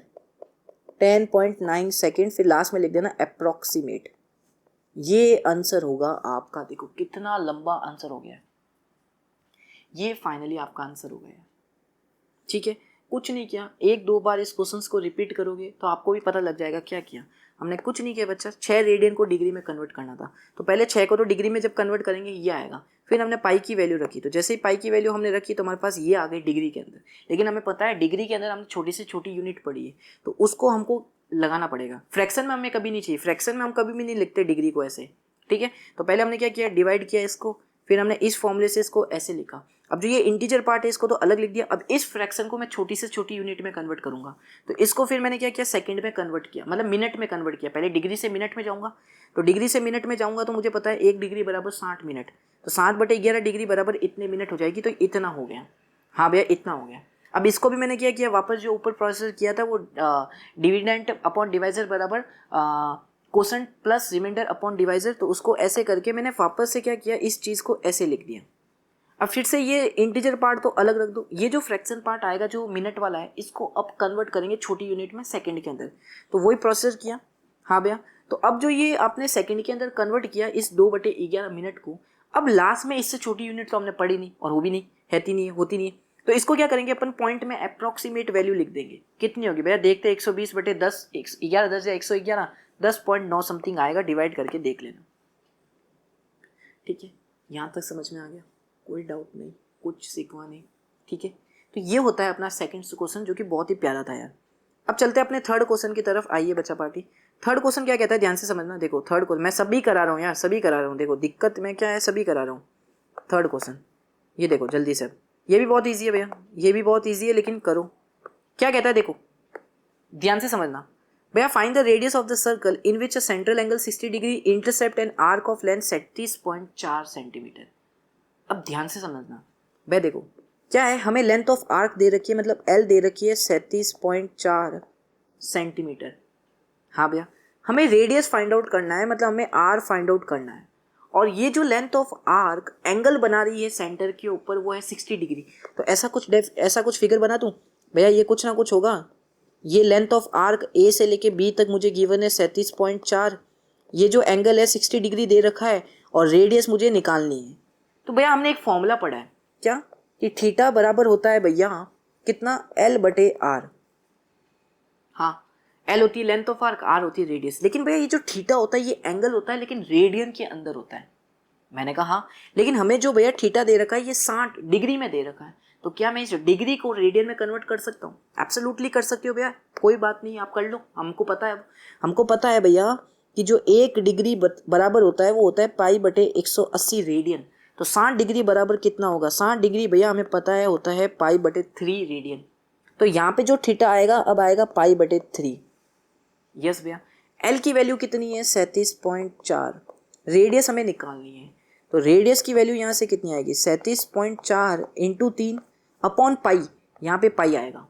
10.9 सेकेंड, फिर लास्ट में लिख देना अप्रॉक्सीमेट। ये आंसर होगा आपका। देखो कितना लंबा आंसर हो गया, ये फाइनली आपका आंसर हो गया। ठीक है, कुछ नहीं किया, 1-2 बार इस क्वेश्चंस को रिपीट करोगे तो आपको भी पता लग जाएगा क्या किया हमने। कुछ नहीं किया बच्चा, 6 रेडियन को डिग्री में कन्वर्ट करना था, तो पहले 6 को तो डिग्री में जब कन्वर्ट करेंगे ये आएगा। फिर हमने पाई की वैल्यू रखी, तो जैसे ही पाई की वैल्यू हमने रखी तो हमारे पास ये आ गई डिग्री के अंदर। लेकिन हमें पता है डिग्री के अंदर हमने छोटी से छोटी यूनिट पढ़ी है, तो उसको हमको लगाना पड़ेगा। फ्रैक्शन में हमें कभी नहीं चाहिए, फ्रैक्शन में हम कभी भी नहीं लिखते डिग्री को ऐसे। ठीक है, तो पहले हमने क्या किया, डिवाइड किया इसको, फिर हमने इस फॉर्मूले से इसको ऐसे लिखा। अब जो ये इंटीजर पार्ट है इसको तो अलग लिख दिया। अब इस फ्रैक्शन को मैं छोटी से छोटी यूनिट में कन्वर्ट करूंगा, तो इसको फिर मैंने क्या किया, सेकंड में कन्वर्ट किया, मतलब मिनट में कन्वर्ट किया। पहले डिग्री से मिनट में जाऊंगा, तो डिग्री से मिनट में जाऊंगा तो मुझे पता है 1 डिग्री बराबर 60 मिनट, तो 60/11 डिग्री बराबर इतने मिनट हो जाएगी, तो इतना हो गया। हाँ भैया, इतना हो गया। अब इसको भी मैंने क्या किया, वापस जो ऊपर प्रोसेस किया था वो डिविडेंड अपॉन डिवाइजर बराबर quotient plus remainder upon divisor, तो उसको ऐसे करके मैंने वापस से क्या किया, इस चीज़ को ऐसे लिख दिया। अब फिर से ये इंटीजर पार्ट तो अलग रख दो, ये जो फ्रैक्शन पार्ट आएगा जो मिनट वाला है, इसको अब कन्वर्ट करेंगे छोटी यूनिट में सेकंड के अंदर, तो वही प्रोसेस किया। हाँ भैया, तो अब जो ये आपने सेकंड के अंदर कन्वर्ट किया इस 2/11 मिनट को, अब लास्ट में इससे छोटी यूनिट तो हमने पढ़ी नहीं और हो भी नहीं, होती नहीं है, तो इसको क्या करेंगे अपन, पॉइंट में अप्रॉक्सीमेट वैल्यू लिख देंगे। कितनी होगी भैया, देखते 120/10 11 10 या 111 10.9 समथिंग आएगा, डिवाइड करके देख लेना। ठीक है, यहाँ तक समझ में आ गया, कोई डाउट नहीं, कुछ सीखवा नहीं। ठीक है, तो ये होता है अपना सेकंड क्वेश्चन, जो कि बहुत ही प्यारा था यार। अब चलते हैं अपने थर्ड क्वेश्चन की तरफ। आइए बच्चा पार्टी, थर्ड क्वेश्चन क्या कहता है, ध्यान से समझना। देखो थर्ड क्वेश्चन मैं सभी करा रहा हूँ यार, सभी करा रहा हूँ। देखो दिक्कत में क्या है, सभी करा रहा हूँ। थर्ड क्वेश्चन ये देखो जल्दी से, ये भी बहुत ईजी है भैया, ये भी बहुत ईजी है, लेकिन करो। क्या कहता है, देखो ध्यान से समझना भैया। Find the radius of the circle in which a central angle 60 degree intercept N arc of length 37.4 centimetre. अब ध्यान से समझना भैया, देखो क्या है, हमें लेंथ ऑफ आर्क दे रखी है, मतलब एल दे रखी है 37.4 सेंटीमीटर। हाँ भैया, हमें रेडियस फाइंड आउट करना है, मतलब हमें आर फाइंड आउट करना है। और ये जो लेंथ ऑफ आर्क एंगल बना रही है सेंटर के ऊपर, वो है 60 डिग्री। तो ऐसा कुछ फिगर बना दूं भैया, ये कुछ ना कुछ होगा। ये लेंथ ऑफ आर्क ए से लेके बी तक मुझे गिवन है 37.4, ये जो एंगल है 60 डिग्री दे रखा है, और रेडियस मुझे निकालनी है। तो भैया हमने एक फॉर्मूला पढ़ा है, क्या कि थीटा बराबर होता है भैया कितना, L/R। हाँ, L होती है लेंथ ऑफ आर्क, R होती है रेडियस। लेकिन भैया ये जो थीटा होता है ये एंगल होता है, लेकिन रेडियन के अंदर होता है। मैंने कहा हाँ, लेकिन हमें जो भैया थीटा दे रखा है ये 60 डिग्री में दे रखा है, तो क्या मैं इस डिग्री को रेडियन में कन्वर्ट कर सकता हूँ? एब्सोल्युटली कर सकते हो भैया, कोई बात नहीं, आप कर लो। हमको पता है भैया कि जो 1 डिग्री बराबर होता है वो होता है π/180 रेडियन। तो 60 डिग्री बराबर कितना होगा, 60 डिग्री भैया हमें पता है होता है π/3 रेडियन। तो यहाँ पे जो थीटा आएगा अब आएगा π/3। यस भैया। एल की वैल्यू कितनी है 37.4। रेडियस हमें निकालनी है, तो रेडियस की वैल्यू यहाँ से कितनी आएगी 37.4 इंटू 3 अपॉन पाई, यहाँ पे पाई आएगा।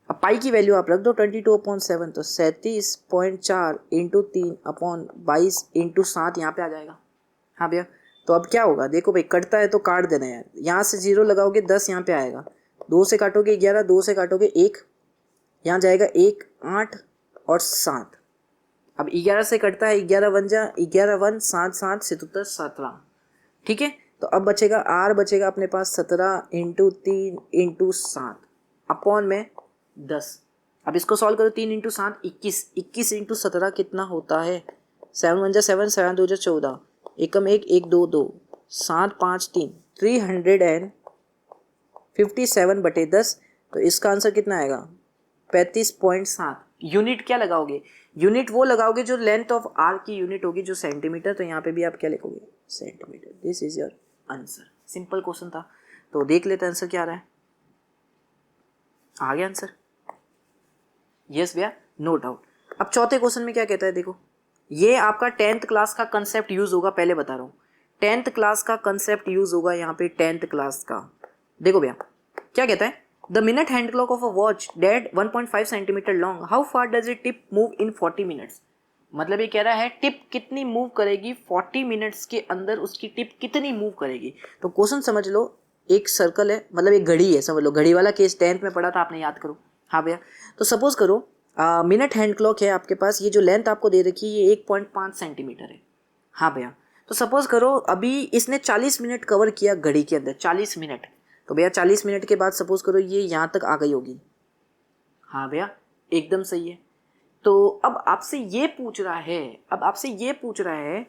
अब पाई की वैल्यू आप रख दो 22/7, तो 37.4 इंटू 3 अपॉन 22 इंटू 7 यहाँ पे आ जाएगा। हाँ भैया, तो अब क्या होगा देखो भाई, कटता है तो काट देना यार। यहाँ से 0 लगाओगे 10 यहाँ पे आएगा, 2 से काटोगे 11, 2 से काटोगे 1, यहाँ जाएगा 1, 8 और 7। अब 11 से कटता है 11 बन जा 11 1 7 7 77 17। ठीक है, तो अब बचेगा आर बचेगा अपने पास 17 इंटू 3 इंटू 7 अपॉन में 10। अब इसको सॉल्व करो, 3 इंटू 7 21, 21 इंटू 17 कितना होता है 7 1 जा 7, 7 2 जा 14, एकम 1 1 2 2, 7 5 3, 357/10। तो इसका आंसर कितना आएगा 35.7। यूनिट क्या लगाओगे, यूनिट वो लगाओगे जो लेंथ ऑफ आर की यूनिट होगी जो सेंटीमीटर, तो यहाँ पे भी आप क्या लिखोगे centimetre. This is your answer. Simple question था, तो देख लेते हैं आंसर क्या आ रहा है। आ गया आंसर, यस भैया, नो डाउट। अब चौथे क्वेश्चन में क्या कहता है, देखो ये आपका 10th क्लास का कंसेप्ट यूज होगा, पहले बता रहा हूँ 10th क्लास का कंसेप्ट यूज होगा यहाँ पे 10th क्लास का। देखो भैया क्या कहता है, the minute hand clock of a watch dead 1.5 centimetre long, how far does it tip move in 40 minutes. मतलब ये कह रहा है टिप कितनी मूव करेगी 40 मिनट्स के अंदर, उसकी टिप कितनी मूव करेगी। तो क्वेश्चन समझ लो, एक सर्कल है, मतलब एक घड़ी है, समझ लो घड़ी वाला केस 10th में पढ़ा था आपने, याद करो। हाँ भैया, तो सपोज करो मिनट हैंड क्लॉक है आपके पास, ये जो लेंथ आपको दे रखी है ये 1.5 सेंटीमीटर है। हाँ भैया, तो सपोज करो अभी इसने 40 मिनट कवर किया घड़ी के अंदर, 40 मिनट। तो भैया 40 मिनट के बाद सपोज करो ये यहाँ तक आ गई होगी। हाँ भैया, एकदम सही है। तो अब आपसे ये पूछ रहा है,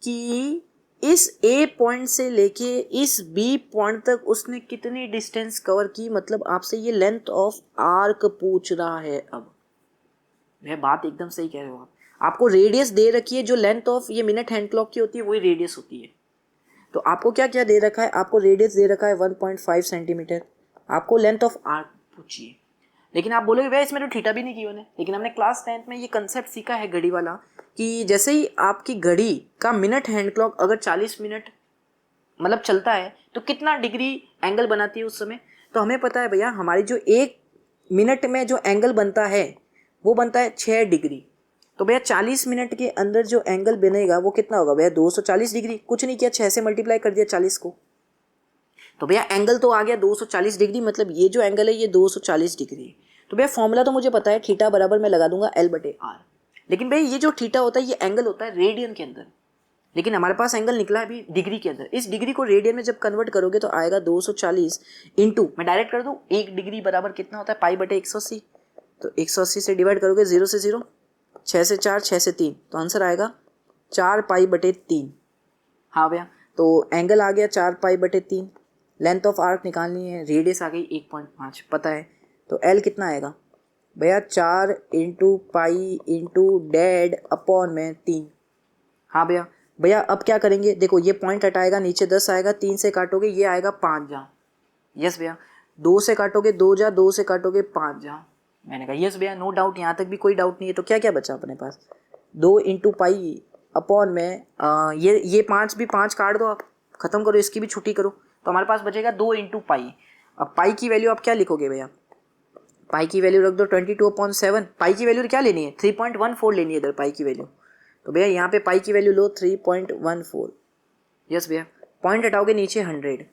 कि इस A पॉइंट से लेके इस B पॉइंट तक उसने कितनी डिस्टेंस कवर की, मतलब आपसे ये लेंथ ऑफ आर्क पूछ रहा है। अब यह बात एकदम सही कह रहे हो आप। आपको रेडियस दे रखी है, जो लेंथ ऑफ ये मिनट हैंड क्लॉक की होती है वही रेडियस होती है। तो आपको क्या क्या दे रखा है, आपको रेडियस दे रखा है 1.5 सेंटीमीटर, आपको लेंथ ऑफ आर्क पूछिए। लेकिन आप बोलोगे भैया इसमें तो थीटा भी नहीं की उन्हें, लेकिन हमने क्लास 10th में ये कंसेप्ट सीखा है घड़ी वाला, कि जैसे ही आपकी घड़ी का मिनट हैंड क्लॉक अगर 40 मिनट मतलब चलता है तो कितना डिग्री एंगल बनाती है उस समय। तो हमें पता है भैया हमारी जो 1 मिनट में जो एंगल बनता है वो बनता है 6 डिग्री। तो भैया 40 मिनट के अंदर जो एंगल बनेगा वो कितना होगा भैया 240 डिग्री। कुछ नहीं किया, 6 से मल्टीप्लाई कर दिया 40 को, तो भैया एंगल तो आ गया 240 डिग्री, मतलब ये जो एंगल है ये 240 डिग्री है। तो भैया फॉर्मूला तो मुझे पता है, थीटा बराबर मैं लगा दूंगा L/R। लेकिन भैया ये जो थीटा होता है ये एंगल होता है रेडियन के अंदर, लेकिन हमारे पास एंगल निकला है अभी डिग्री के अंदर। इस डिग्री को रेडियन में जब कन्वर्ट करोगे तो आएगा 240 इंटू, मैं डायरेक्ट कर दूँ 1 डिग्री बराबर कितना होता है π/180। तो 180 से डिवाइड करोगे 0 से 0, 6 से 4, 6 से 3, तो आंसर आएगा 4π/3। हाँ भैया, तो एंगल आ गया 4π/3, लेंथ ऑफ आर्क निकालनी है, रेडियस आ गई 1.5 पता है, तो L कितना आएगा भैया 4 into pi into dead upon में 3। हाँ भैया, भैया अब क्या करेंगे, देखो ये पॉइंट हटाएगा, नीचे 10 आएगा, 3 से काटोगे ये आएगा 5 जा। यस भैया, 2 से काटोगे 2 जा, 2 से काटोगे 5 जा। मैंने कहा यस भैया, नो डाउट, यहाँ तक भी कोई डाउट नहीं है। तो क्या क्या बचा अपने पास, 2 इंटू पाई अपॉन में ये 5 भी 5 काट दो, आप खत्म करो, इसकी भी छुट्टी करो, तो हमारे पास बचेगा 2 इंटू पाई। अब पाई की वैल्यू आप क्या लिखोगे भैया, पाई की वैल्यू रख दो 22/7। पाई की वैल्यू क्या लेनी है 3.14 लेनी है इधर पाई की वैल्यू। तो भैया यहाँ पे पाई की वैल्यू लो 3.14। यस भैया, पॉइंट हटाओगे नीचे 100।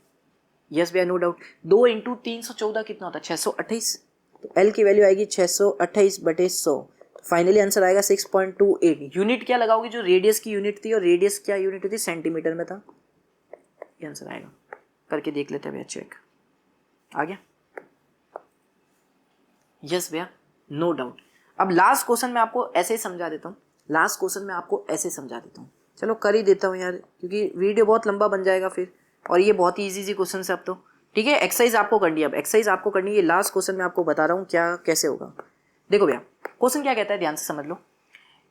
यस भैया, नो डाउट। 2 इंटू 314 कितना होता है 628। तो L की वैल्यू आएगी 628/100। फाइनली आंसर आएगा 6.28। यूनिट क्या लगाओगे, जो रेडियस की यूनिट थी, और रेडियस क्या यूनिट थी सेंटीमीटर में था, ये आंसर आएगा। करके देख लेते हैं भैया, चेक आ गया। यस भैया, नो डाउट। अब लास्ट क्वेश्चन मैं आपको ऐसे ही समझा देता हूँ, चलो कर ही देता हूँ यार, क्योंकि वीडियो बहुत लंबा बन जाएगा फिर, और ये बहुत ही ईजी क्वेश्चन है अब तो। ठीक है, एक्सरसाइज आपको करनी है, अब एक्सरसाइज आपको करनी है। ये लास्ट क्वेश्चन मैं आपको बता रहा हूँ क्या कैसे होगा। देखो भैया क्वेश्चन क्या कहता है, ध्यान से समझ लो।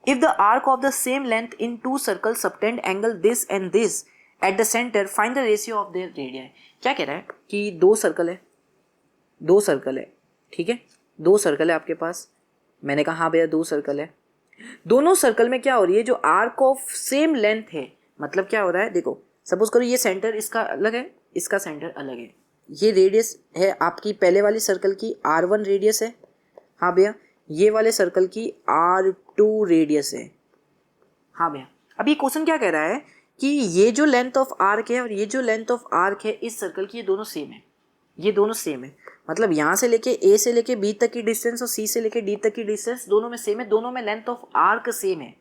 If the arc of the same length in 2 circle subtend angle this and this at the centre, find the ratio of their radii. क्या कह रहा है कि 2 सर्कल है, ठीक है, दो सर्कल है आपके पास। मैंने कहा हाँ भैया दो सर्कल है। दोनों सर्कल में क्या हो रही है, जो आर्क ऑफ सेम लेंथ है, मतलब क्या हो रहा है, देखो सपोज करो ये सेंटर इसका अलग है, इसका सेंटर अलग है, ये रेडियस है आपकी पहले वाली सर्कल की R1 रेडियस है, हाँ भैया ये वाले सर्कल की R2 रेडियस है, हाँ भैया। अब ये क्वेश्चन क्या कह रहा है कि ये जो लेंथ ऑफ आर्क है और ये जो लेंथ ऑफ आर्क है इस सर्कल की, ये दोनों सेम है, ये दोनों सेम है, मतलब यहाँ से लेके A से लेके B तक की डिस्टेंस और C से लेके D तक की डिस्टेंस दोनों में सेम है, दोनों में लेंथ ऑफ आर्क सेम है।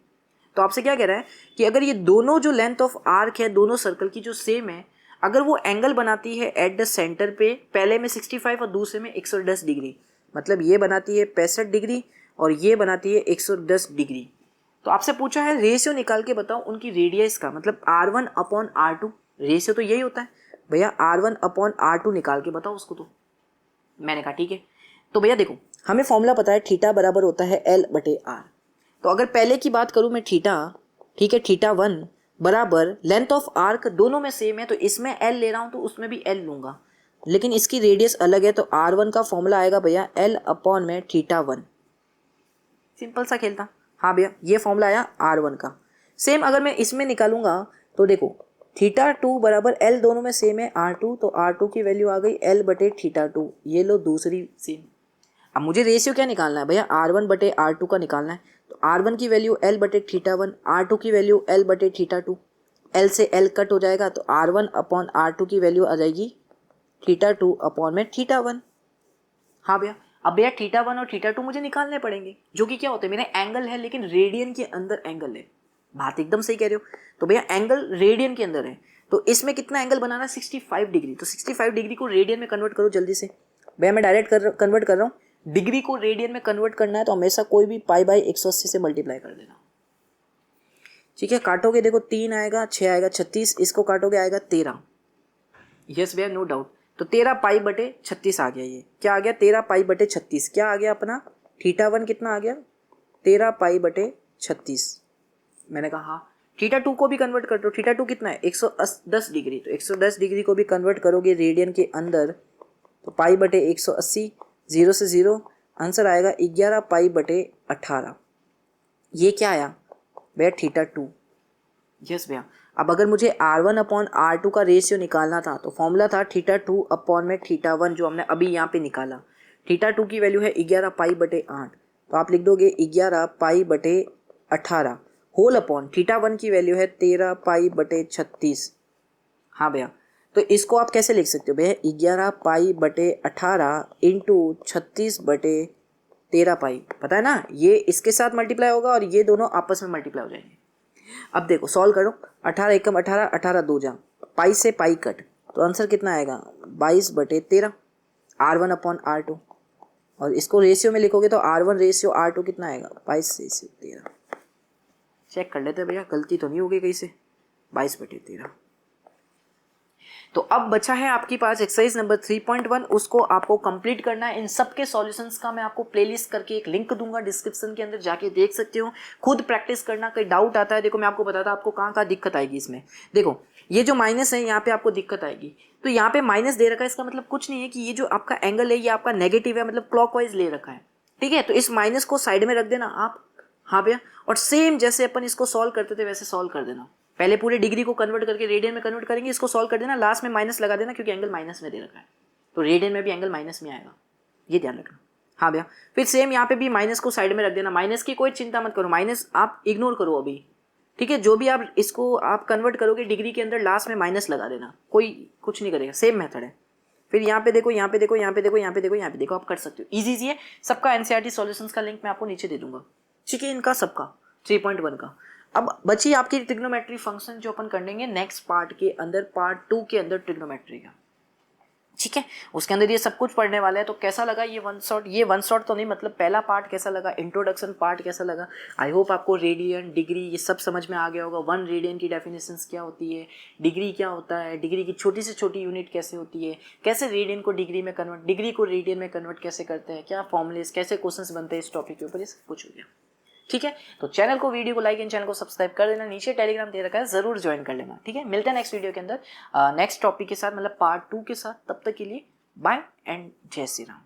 तो आपसे क्या कह रहा है कि अगर ये दोनों जो लेंथ ऑफ आर्क है दोनों सर्कल की जो सेम है, अगर वो एंगल बनाती है एट द सेंटर पे, पहले में 65 और दूसरे में 110 डिग्री, मतलब ये बनाती है 65 डिग्री और ये बनाती है 110 डिग्री। तो आपसे पूछा है रेशियो निकाल के बताओ उनकी रेडियस का, मतलब R1 अपॉन R2, रेशियो तो यही होता है भैया, R1 अपॉन R2 निकाल के बताओ उसको। तो मैंने कहा ठीक है। तो भैया देखो हमें फॉर्मूला पता है थीटा बराबर होता है L/R। तो अगर पहले की बात करूं मैं थीटा, ठीक है, θ1 बराबर लेंथ ऑफ आर्क दोनों में सेम है, तो इसमें L ले रहा हूं तो उसमें भी L लूंगा, लेकिन इसकी रेडियस अलग है, तो R1 का फॉर्मूला आएगा भैया L अपॉन में θ1। सिंपल सा खेल था, हाँ भैया ये फॉर्मूला आया R1 का। सेम अगर मैं इसमें निकालूंगा तो देखो θ2 बराबर L दोनों में सेम है R2, तो R2 की वैल्यू आ गई L/θ2, ये लो दूसरी सेम। अब मुझे रेशियो क्या निकालना है भैया, R1/R2 का निकालना है, तो R1 की वैल्यू L/θ1, R2 की वैल्यू L/θ2, L से L कट हो जाएगा, तो R1 अपॉन R2 की वैल्यू आ जाएगी θ2 अपॉन में θ1। हाँ भैया, अब भैया θ1 और θ2 मुझे निकालने पड़ेंगे, जो कि क्या होते हैं, मेरे एंगल है लेकिन रेडियन के अंदर एंगल है। बात एकदम सही कह रहे हो। तो भैया एंगल रेडियन के अंदर है, तो इसमें कितना एंगल बनाना है, 65 डिग्री। तो 65 डिग्री को रेडियन में कन्वर्ट करो जल्दी से। भैया मैं डायरेक्ट कन्वर्ट कर रहा हूँ, डिग्री को रेडियन में कन्वर्ट करना है तो हमेशा कोई भी π/180 से मल्टीप्लाई कर देना, ठीक है। काटोगे देखो 3 आएगा, 6 आएगा, 36, इसको काटोगे आएगा 13। यस भैया नो डाउट। तो 13 π/36 आ गया, ये क्या आ गया 13 π/36, क्या आ गया अपना θ1 कितना आ गया 13 π/36। मैंने कहा हाँ। θ2 को भी कन्वर्ट कर दो, θ2 कितना है 110 डिग्री, तो 110 डिग्री को भी कन्वर्ट करोगे रेडियन के अंदर, तो π/180, 0 से 0, आंसर आएगा 11 π/18। ये क्या आया भैया θ2। यस भैया। अब अगर मुझे R1 अपॉन R2 का रेशियो निकालना था तो फॉर्मूला था θ2 अपॉन में θ1, जो हमने अभी यहाँ पे निकाला। θ2 की वैल्यू है 11 π/8, तो आप लिख दोगे 11 π/18 होल अपॉन θ1 की वैल्यू है 13 π/36। हाँ भैया, तो इसको आप कैसे लिख सकते हो भैया, 11 π/18 इंटू 36/13 पाई, पता है ना, ये इसके साथ मल्टीप्लाई होगा और ये दोनों आपस में मल्टीप्लाई हो जाएंगे। अब देखो सॉल्व करो, 18 एकम 18, 18 दो जा, पाई से पाई कट, तो आंसर कितना आएगा 22/13, R1 अपॉन R2। और इसको रेशियो में लिखोगे तो R1 रेशियो R2 कितना आएगा 22/13। चेक कर लेते हैं भैया, गलती तो नहीं होगी कहीं से, 22/13। तो अब बचा है आपके पास एक्सरसाइज नंबर 3.1, उसको आपको कंप्लीट करना है। इन सब के सॉल्यूशंस का मैं आपको प्लेलिस्ट करके एक लिंक दूंगा डिस्क्रिप्शन के अंदर, जाके देख सकते हो, खुद प्रैक्टिस करना। कोई डाउट आता है देखो मैं आपको बताता आपको कहाँ कहाँ दिक्कत आएगी इसमें। देखो ये जो माइनस है यहाँ पे आपको दिक्कत आएगी, तो यहाँ पे माइनस दे रखा है, इसका मतलब कुछ नहीं है कि ये जो आपका एंगल है ये आपका नेगेटिव है, मतलब क्लॉकवाइज ले रखा है, ठीक है। तो इस माइनस को साइड में रख देना आप, हाँ भैया, और सेम जैसे अपन इसको सॉल्व करते थे वैसे सॉल्व कर देना। पहले पूरे डिग्री को कन्वर्ट करके रेडियन में कन्वर्ट करेंगे, इसको सॉल्व कर देना, लास्ट में माइनस लगा देना क्योंकि एंगल माइनस में दे रखा है, तो रेडियन में भी एंगल माइनस में आएगा, ये ध्यान रखना। हाँ भैया, फिर सेम यहाँ पे भी माइनस को साइड में रख देना, माइनस की कोई चिंता मत करो, माइनस आप इग्नोर करो अभी, ठीक है। जो भी आप इसको आप कन्वर्ट करोगे डिग्री के अंदर लास्ट में माइनस लगा देना, कोई कुछ नहीं करेगा, सेम मेथड है। फिर यहाँ पे देखो, यहाँ पे देखो, यहाँ पे देखो, यहाँ पे देखो, यहाँ पे देखो, आप कर सकते हो, इजी है। सबका एनसीईआरटी सॉल्यूशंस का लिंक मैं आपको नीचे दे दूंगा, ठीक है, इनका सबका 3.1 का। अब बची आपकी ट्रिग्नोमेट्री फंक्शन जो अपन कर लेंगे नेक्स्ट पार्ट के अंदर, पार्ट 2 के अंदर ट्रिग्नोमेट्री का, ठीक है। उसके अंदर ये सब कुछ पढ़ने वाला है। तो कैसा लगा ये वन शॉट, ये वन शॉट तो नहीं, मतलब पहला पार्ट कैसा लगा, इंट्रोडक्शन पार्ट कैसा लगा। आई होप आपको रेडियन, डिग्री ये सब समझ में आ गया होगा। 1 रेडियन की डेफिनेशंस क्या होती है, डिग्री क्या होता है, डिग्री की छोटी से छोटी यूनिट कैसे होती है, कैसे रेडियन को डिग्री में कन्वर्ट, डिग्री को रेडियन में कन्वर्ट कैसे करते हैं, क्या फॉर्मुलेस, कैसे क्वेश्चंस बनते हैं इस टॉपिक के ऊपर, ये सब कुछ हो गया, ठीक है। तो चैनल को, वीडियो को लाइक एंड चैनल को सब्सक्राइब कर देना, नीचे टेलीग्राम दे रखा है, जरूर ज्वाइन कर लेना, ठीक है। मिलते हैं नेक्स्ट वीडियो के अंदर नेक्स्ट टॉपिक के साथ, मतलब पार्ट 2 के साथ। तब तक के लिए बाय एंड जय श्री राम।